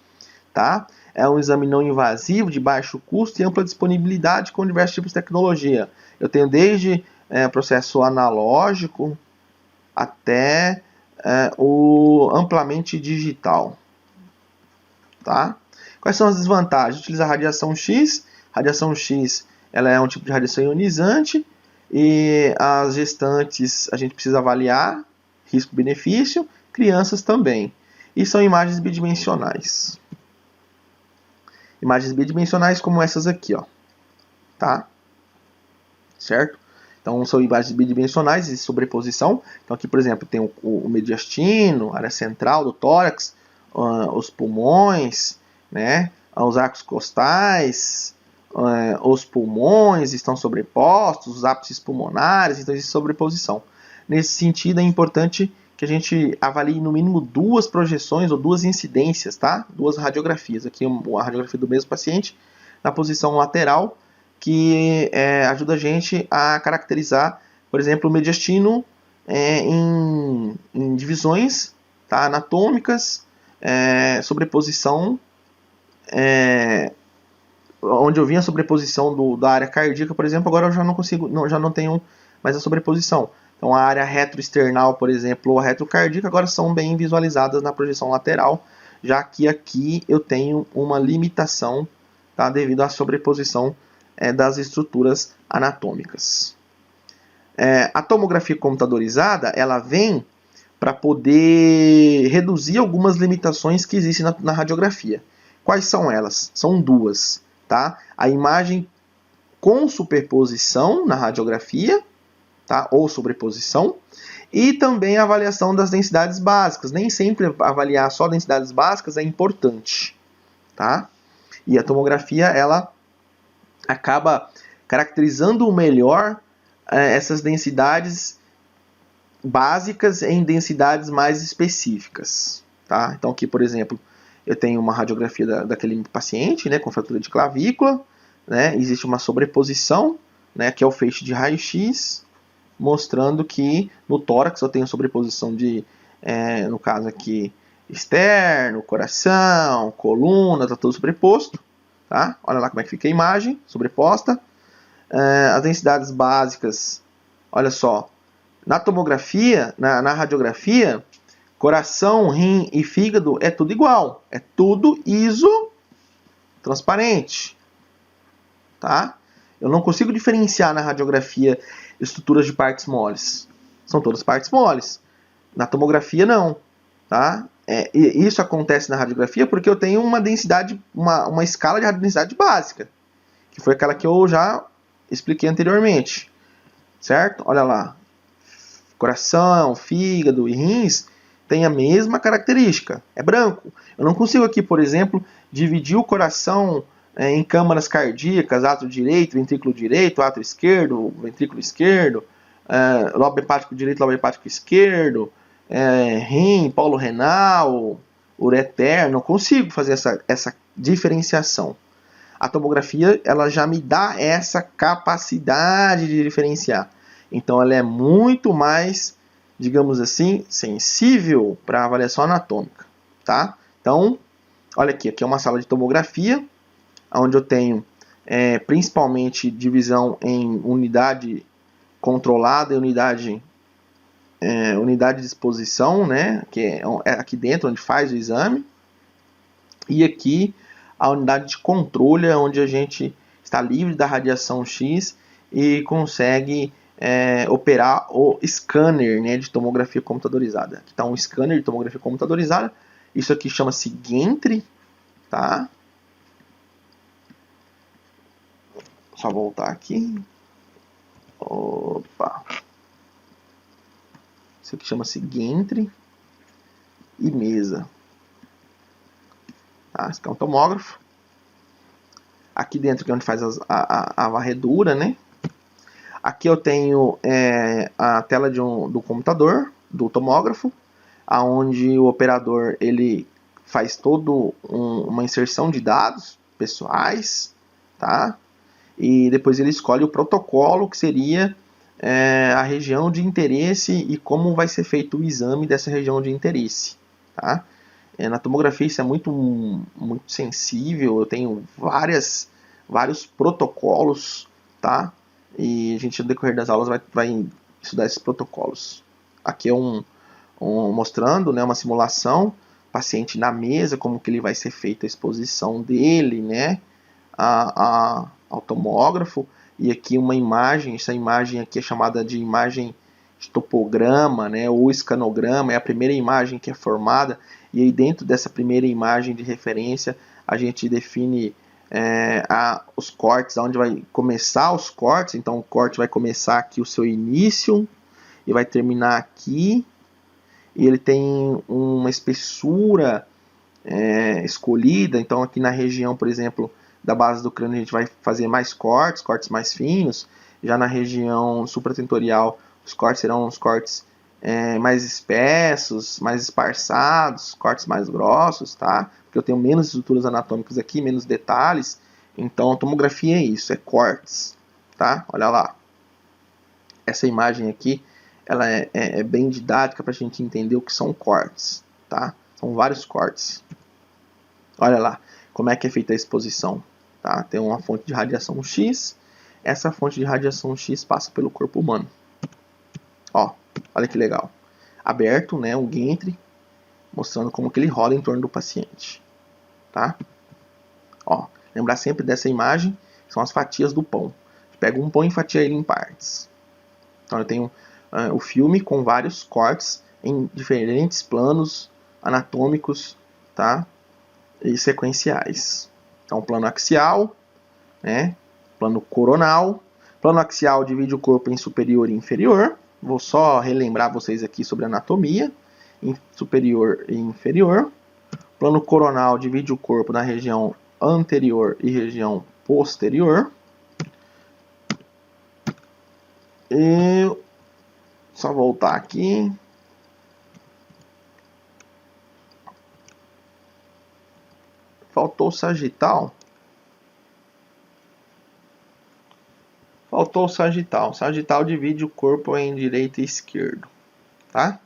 S1: tá? É um exame não invasivo, de baixo custo e ampla disponibilidade com diversos tipos de tecnologia. Eu tenho desde processo analógico até o amplamente digital, tá? Quais são as desvantagens? Utilizar radiação X. Radiação X ela é um tipo de radiação ionizante e as gestantes a gente precisa avaliar risco-benefício, crianças também. E são imagens bidimensionais. Imagens bidimensionais como essas aqui, ó, tá? Certo? Então são imagens bidimensionais de sobreposição. Então aqui, por exemplo, tem o mediastino, a área central do tórax, os pulmões, né? Os arcos costais, os pulmões estão sobrepostos, os ápices pulmonares, então existe sobreposição. Nesse sentido, é importante que a gente avalie no mínimo 2 projeções ou 2 incidências, tá? 2 radiografias. Aqui a radiografia do mesmo paciente na posição lateral, que ajuda a gente a caracterizar, por exemplo, o mediastino em divisões, tá? Anatômicas, sobreposição, onde eu vi a sobreposição da área cardíaca, por exemplo, agora eu já não consigo, já não tenho mais a sobreposição. Então a área retroesternal, por exemplo, ou a retrocardíaca, agora são bem visualizadas na projeção lateral, já que aqui eu tenho uma limitação, tá, devido à sobreposição das estruturas anatômicas. A tomografia computadorizada, ela vem para poder reduzir algumas limitações que existem na radiografia. Quais são elas? São 2. Tá? A imagem com superposição na radiografia, tá? Ou sobreposição, e também a avaliação das densidades básicas. Nem sempre avaliar só densidades básicas é importante, tá? E a tomografia, ela acaba caracterizando melhor essas densidades básicas em densidades mais específicas, tá? Então aqui, por exemplo, eu tenho uma radiografia daquele paciente, né, com fratura de clavícula, né, existe uma sobreposição, né, que é o feixe de raio-x, mostrando que no tórax eu tenho sobreposição de, no caso aqui, externo, coração, coluna, está tudo sobreposto, tá? Olha lá como é que fica a imagem, sobreposta. As densidades básicas, olha só, na tomografia, na radiografia, coração, rim e fígado é tudo igual, é tudo isotransparente, tá? Eu não consigo diferenciar na radiografia estruturas de partes moles. São todas partes moles. Na tomografia, não. Tá? Isso acontece na radiografia porque eu tenho uma densidade, uma escala de densidade básica, que foi aquela que eu já expliquei anteriormente. Certo? Olha lá. Coração, fígado e rins têm a mesma característica. É branco. Eu não consigo aqui, por exemplo, dividir o coração em câmaras cardíacas, átrio direito, átrio esquerdo, ventrículo esquerdo, lobo hepático direito, lobo hepático esquerdo, rim, polo renal, ureter, não consigo fazer essa diferenciação. A tomografia, ela já me dá essa capacidade de diferenciar. Então ela é muito mais, digamos assim, sensível para a avaliação anatômica, tá? Então, olha aqui é uma sala de tomografia, onde eu tenho principalmente divisão em unidade controlada e unidade de exposição, né, que é aqui dentro onde faz o exame, e aqui a unidade de controle, onde a gente está livre da radiação X e consegue operar o scanner, né, de tomografia computadorizada. Aqui está um scanner de tomografia computadorizada, isso aqui chama-se Gentry, tá? Só voltar aqui. Opa. Isso aqui chama-se Gentry e mesa. Tá? Esse aqui é um tomógrafo. Aqui dentro que é onde faz a varredura, né? Aqui eu tenho a tela do computador, do tomógrafo, aonde o operador ele faz todo uma inserção de dados pessoais, tá? E depois ele escolhe o protocolo, que seria a região de interesse e como vai ser feito o exame dessa região de interesse, tá? Na tomografia isso é muito sensível, eu tenho vários protocolos, tá? E a gente no decorrer das aulas vai estudar esses protocolos. Aqui é mostrando, né, uma simulação, paciente na mesa, como que ele vai ser feita a exposição dele, né, ao tomógrafo. E aqui uma imagem, essa imagem aqui é chamada de imagem de topograma, né, ou escanograma, é a primeira imagem que é formada, e aí dentro dessa primeira imagem de referência a gente define os cortes, onde vai começar os cortes. Então o corte vai começar aqui o seu início e vai terminar aqui, e ele tem uma espessura escolhida. Então aqui na região, por exemplo, da base do crânio a gente vai fazer mais cortes mais finos. Já na região supratentorial os cortes serão os cortes mais espessos, mais esparçados, cortes mais grossos, tá? Porque eu tenho menos estruturas anatômicas aqui, menos detalhes. Então a tomografia é isso, é cortes, tá? Olha lá. Essa imagem aqui, ela é bem didática para a gente entender o que são cortes, tá? São vários cortes. Olha lá como é que é feita a exposição, tá? Tem uma fonte de radiação X. Essa fonte de radiação X passa pelo corpo humano. Ó, olha que legal. Aberto, né, um Gantry, mostrando como que ele roda em torno do paciente, tá? Ó, lembrar sempre dessa imagem, são as fatias do pão. Pega um pão e fatia ele em partes. Então eu tenho o filme com vários cortes em diferentes planos anatômicos, tá? E sequenciais. Então plano axial, né? Plano coronal. Plano axial divide o corpo em superior e inferior. Vou só relembrar vocês aqui sobre anatomia. Superior e inferior. Plano coronal divide o corpo na região anterior e região posterior. E só voltar aqui. Faltou o sagital. Faltou o sagital. O sagital divide o corpo em direito e esquerdo, tá?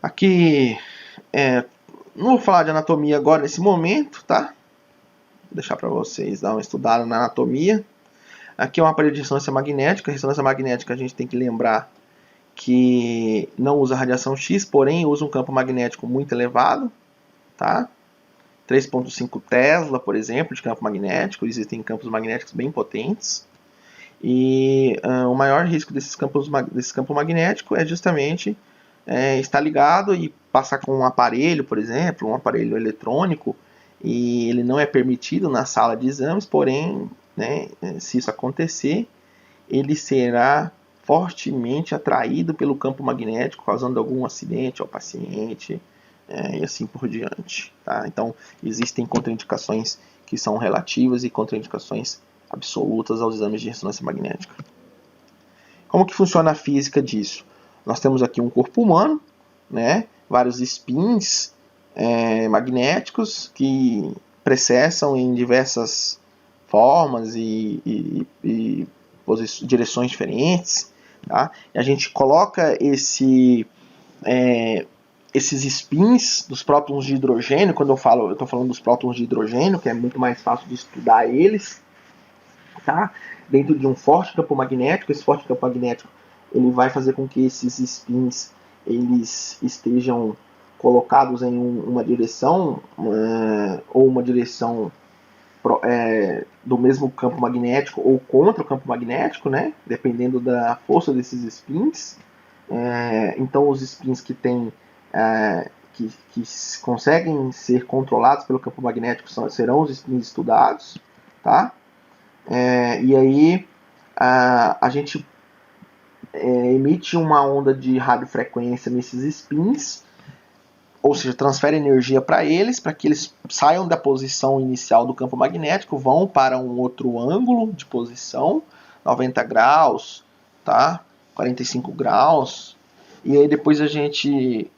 S1: Aqui, não vou falar de anatomia agora nesse momento, tá? Vou deixar para vocês dar uma estudada na anatomia. Aqui é um aparelho de ressonância magnética. A ressonância magnética a gente tem que lembrar que não usa radiação X, porém usa um campo magnético muito elevado, tá? 3,5 Tesla, por exemplo, de campo magnético. Existem campos magnéticos bem potentes. E o maior risco desse campo magnético é justamente estar ligado e passar com um aparelho, por exemplo, um aparelho eletrônico, e ele não é permitido na sala de exames, porém, né, se isso acontecer, ele será fortemente atraído pelo campo magnético, causando algum acidente ao paciente, e assim por diante, tá? Então, existem contraindicações que são relativas e contraindicações absolutas aos exames de ressonância magnética. Como que funciona a física disso? Nós temos aqui um corpo humano, né? Vários spins magnéticos que precessam em diversas formas e direções diferentes, tá? E a gente coloca esses spins dos prótons de hidrogênio. Quando eu estou falando dos prótons de hidrogênio, que é muito mais fácil de estudar eles, tá? Dentro de um forte campo magnético. Esse forte campo magnético ele vai fazer com que esses spins eles estejam colocados em uma direção ou uma direção do mesmo campo magnético ou contra o campo magnético, né? Dependendo da força desses spins. Então os spins que tem que conseguem ser controlados pelo campo magnético serão os spins estudados, tá? E aí a gente emite uma onda de radiofrequência nesses spins, ou seja, transfere energia para que eles saiam da posição inicial do campo magnético, vão para um outro ângulo de posição. 90 graus, tá? 45 graus. E aí depois a gente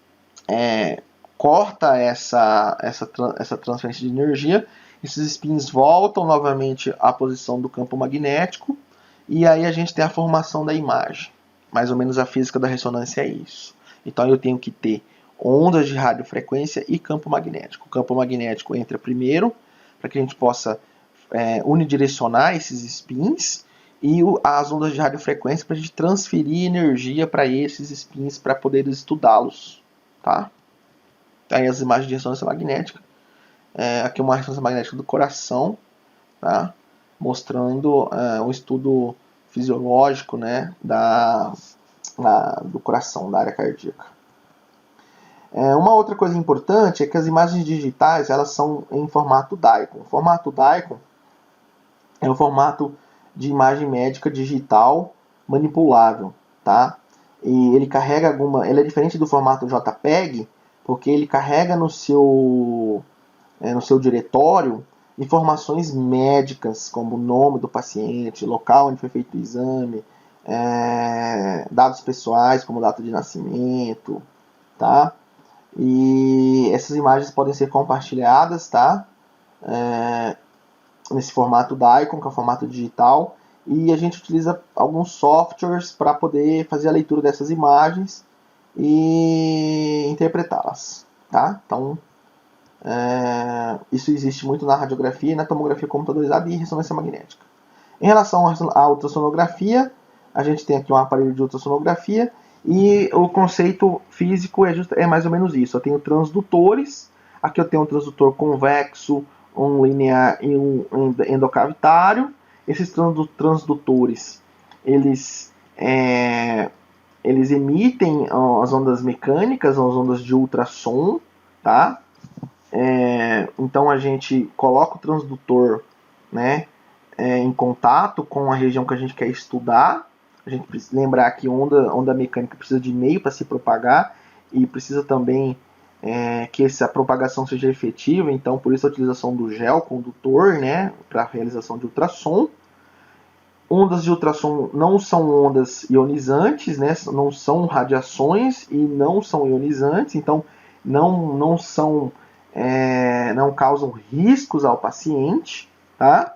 S1: corta essa transferência de energia. Esses spins voltam novamente à posição do campo magnético. E aí a gente tem a formação da imagem. Mais ou menos a física da ressonância é isso. Então eu tenho que ter ondas de radiofrequência e campo magnético. O campo magnético entra primeiro, para que a gente possa unidirecionar esses spins, e as ondas de radiofrequência para a gente transferir energia para esses spins para poder estudá-los. Tá? Aí as imagens de ressonância magnética. Aqui uma ressonância magnética do coração, tá? Mostrando o estudo fisiológico, né, do coração, da área cardíaca. Uma outra coisa importante é que as imagens digitais elas são em formato DICOM. O formato DICOM é o formato de imagem médica digital manipulável, tá? E ele carrega ele é diferente do formato JPEG, porque ele carrega no seu diretório informações médicas, como o nome do paciente, local onde foi feito o exame, dados pessoais, como data de nascimento, tá? E essas imagens podem ser compartilhadas, tá? Nesse formato DICOM, que é o formato digital, e a gente utiliza alguns softwares para poder fazer a leitura dessas imagens e interpretá-las, tá? Então, isso existe muito na radiografia, na tomografia computadorizada e ressonância magnética. Em relação à ultrassonografia, a gente tem aqui um aparelho de ultrassonografia e o conceito físico é mais ou menos isso. Eu tenho transdutores, aqui eu tenho um transdutor convexo, um linear e um endocavitário. Esses transdutores, eles emitem as ondas mecânicas, as ondas de ultrassom, tá? Então a gente coloca o transdutor, né, em contato com a região que a gente quer estudar. A gente precisa lembrar que onda mecânica precisa de meio para se propagar e precisa também que essa propagação seja efetiva, então por isso a utilização do gel condutor, né, para a realização de ultrassom. Ondas de ultrassom não são ondas ionizantes, né, não são radiações e não são ionizantes, então não causam riscos ao paciente, tá?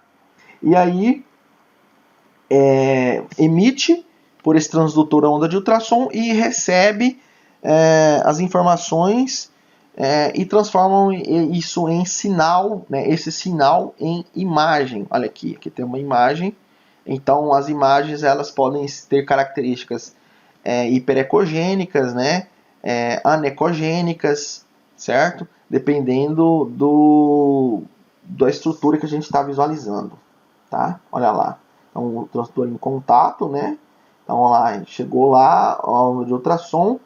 S1: E aí emite por esse transdutor a onda de ultrassom e recebe as informações e transformam isso em sinal, né, esse sinal em imagem. Olha aqui tem uma imagem. Então as imagens elas podem ter características hiperecogênicas, né, anecogênicas, certo? Dependendo da estrutura que a gente está visualizando, tá? Olha lá, então o transdutor em contato, né? Então lá, chegou lá a onda de ultrassom,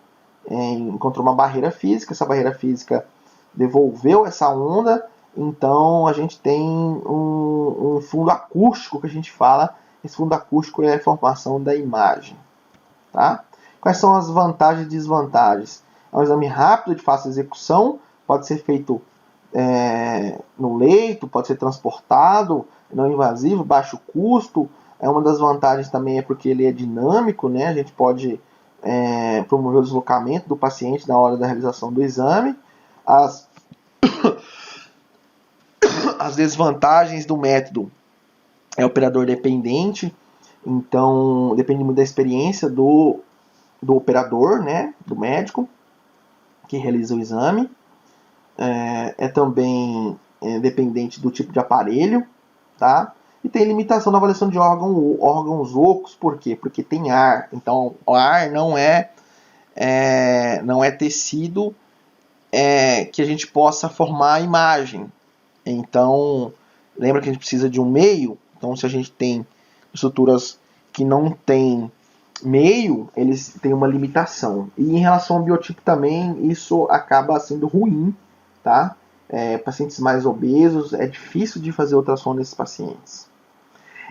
S1: encontrou uma barreira física, essa barreira física devolveu essa onda, então a gente tem um fundo acústico que a gente fala. Esse fundo acústico é a formação da imagem, tá? Quais são as vantagens e desvantagens? É um exame rápido, de fácil execução, pode ser feito no leito, pode ser transportado, não invasivo, baixo custo. Uma das vantagens também é porque ele é dinâmico, né? A gente pode promover o deslocamento do paciente na hora da realização do exame. As desvantagens do método é operador dependente, então depende muito da experiência do operador, né? Do médico que realiza o exame. Também dependente do tipo de aparelho, tá? E tem limitação na avaliação de órgãos ocos, por quê? Porque tem ar, então o ar não é tecido que a gente possa formar a imagem. Então, lembra que a gente precisa de um meio? Então, se a gente tem estruturas que não tem meio, eles têm uma limitação. E em relação ao biotipo também, isso acaba sendo ruim, tá? Pacientes mais obesos, é difícil de fazer ultrassom nesses pacientes.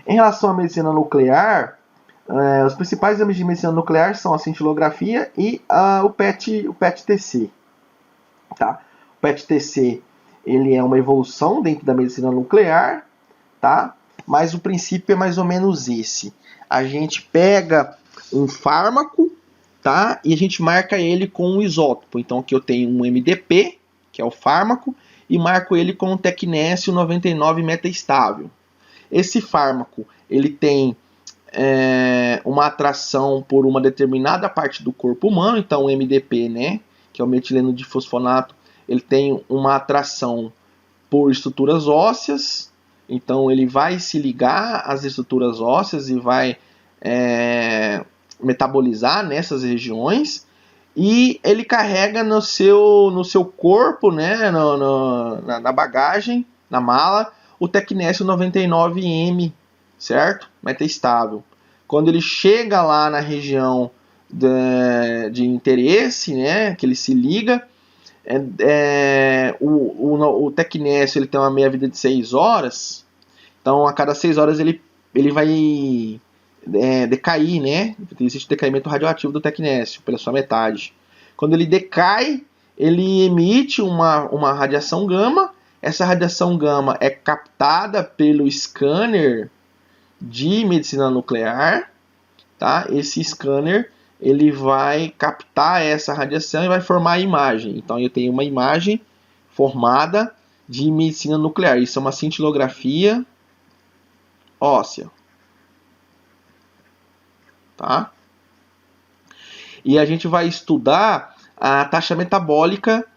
S1: Em relação à medicina nuclear, os principais exames de medicina nuclear são a cintilografia e o PET-TC. Tá? O PET-TC ele é uma evolução dentro da medicina nuclear, tá? Mas o princípio é mais ou menos esse. a gente pega um fármaco, tá? E a gente marca ele com um isótopo. Então aqui eu tenho um MDP, que é o fármaco, e marco ele com o tecnésio 99 metaestável. Esse fármaco, ele tem uma atração por uma determinada parte do corpo humano, então o MDP, né, que é o metileno difosfonato, ele tem uma atração por estruturas ósseas, então ele vai se ligar às estruturas ósseas e vai metabolizar nessas regiões, e ele carrega no seu corpo, né, na bagagem, na mala, o tecnésio 99M, certo? Metaestável. Quando ele chega lá na região de interesse, né, que ele se liga, o tecnésio ele tem uma meia-vida de 6 horas, então a cada 6 horas ele vai decair, né? Existe o decaimento radioativo do tecnésio pela sua metade. Quando ele decai, ele emite uma radiação gama. Essa radiação gama é captada pelo scanner de medicina nuclear, tá? Esse scanner ele vai captar essa radiação e vai formar a imagem. Então eu tenho uma imagem formada de medicina nuclear. Isso é uma cintilografia óssea, tá? E a gente vai estudar a taxa metabólica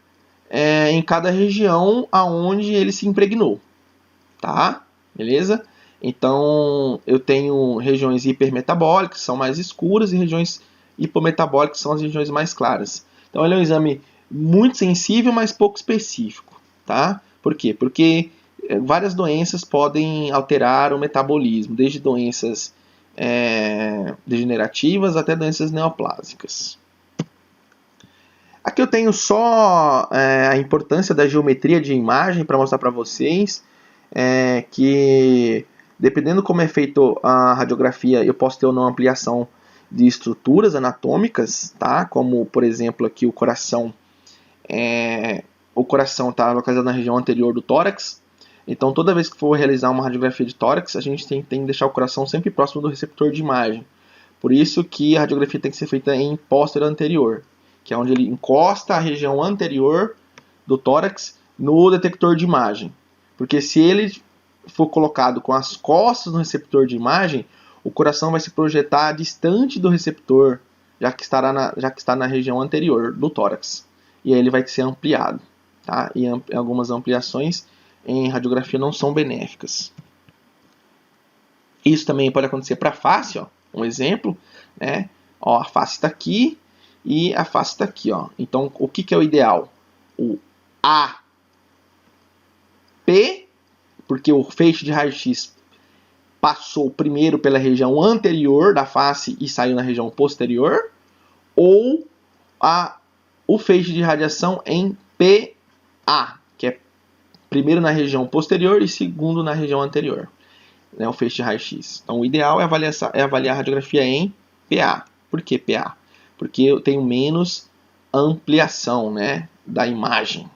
S1: em cada região aonde ele se impregnou, tá? Beleza? Então, eu tenho regiões hipermetabólicas, que são mais escuras, e regiões hipometabólicas, que são as regiões mais claras. Então, ele é um exame muito sensível, mas pouco específico, tá? Por quê? Porque várias doenças podem alterar o metabolismo, desde doenças degenerativas até doenças neoplásicas. Aqui eu tenho só a importância da geometria de imagem para mostrar para vocês que, dependendo como é feita a radiografia, eu posso ter ou não ampliação de estruturas anatômicas, tá? Como, por exemplo, aqui o coração está localizado na região anterior do tórax. Então, toda vez que for realizar uma radiografia de tórax, a gente tem que deixar o coração sempre próximo do receptor de imagem. Por isso que a radiografia tem que ser feita em posterior anterior, que é onde ele encosta a região anterior do tórax no detector de imagem. Porque se ele for colocado com as costas no receptor de imagem, o coração vai se projetar distante do receptor, já que está na região anterior do tórax. E aí ele vai ser ampliado, tá? E algumas ampliações em radiografia não são benéficas. Isso também pode acontecer para a face, ó. Um exemplo, né? Ó, a face está aqui e a face está aqui, ó. Então, o que é o ideal? O AP, porque o feixe de raio-x passou primeiro pela região anterior da face e saiu na região posterior, ou o feixe de radiação em PA, que é primeiro na região posterior e segundo na região anterior, né, o feixe de raio-x. Então, o ideal é avaliar a radiografia em PA. Por que PA? Porque eu tenho menos ampliação, né, da imagem.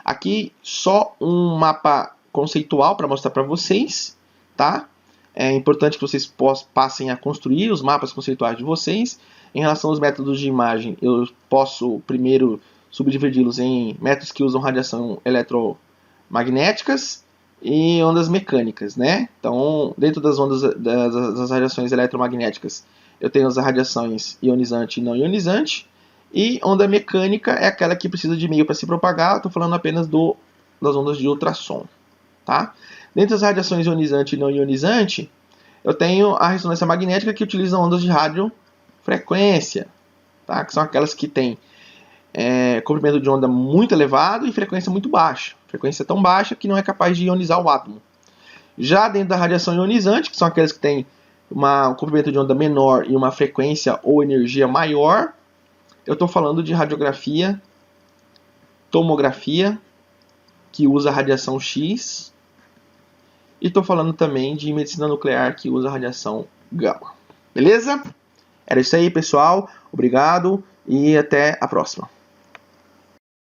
S1: Aqui só um mapa conceitual para mostrar para vocês, tá? É importante que vocês passem a construir os mapas conceituais de vocês. Em relação aos métodos de imagem, eu posso primeiro subdividi-los em métodos que usam radiação eletromagnéticas e ondas mecânicas, né? Então, dentro das ondas das radiações eletromagnéticas, eu tenho as radiações ionizante e não ionizante, e onda mecânica é aquela que precisa de meio para se propagar. Estou falando apenas das ondas de ultrassom, tá? Dentro das radiações ionizante e não ionizante, eu tenho a ressonância magnética, que utiliza ondas de radiofrequência, tá? Que são aquelas que têm comprimento de onda muito elevado e frequência muito baixa. Frequência tão baixa que não é capaz de ionizar o átomo. Já dentro da radiação ionizante, que são aquelas que têm um comprimento de onda menor e uma frequência ou energia maior, eu estou falando de radiografia, tomografia, que usa radiação X, e estou falando também de medicina nuclear, que usa radiação gama. Beleza? Era isso aí, pessoal. Obrigado e até a próxima.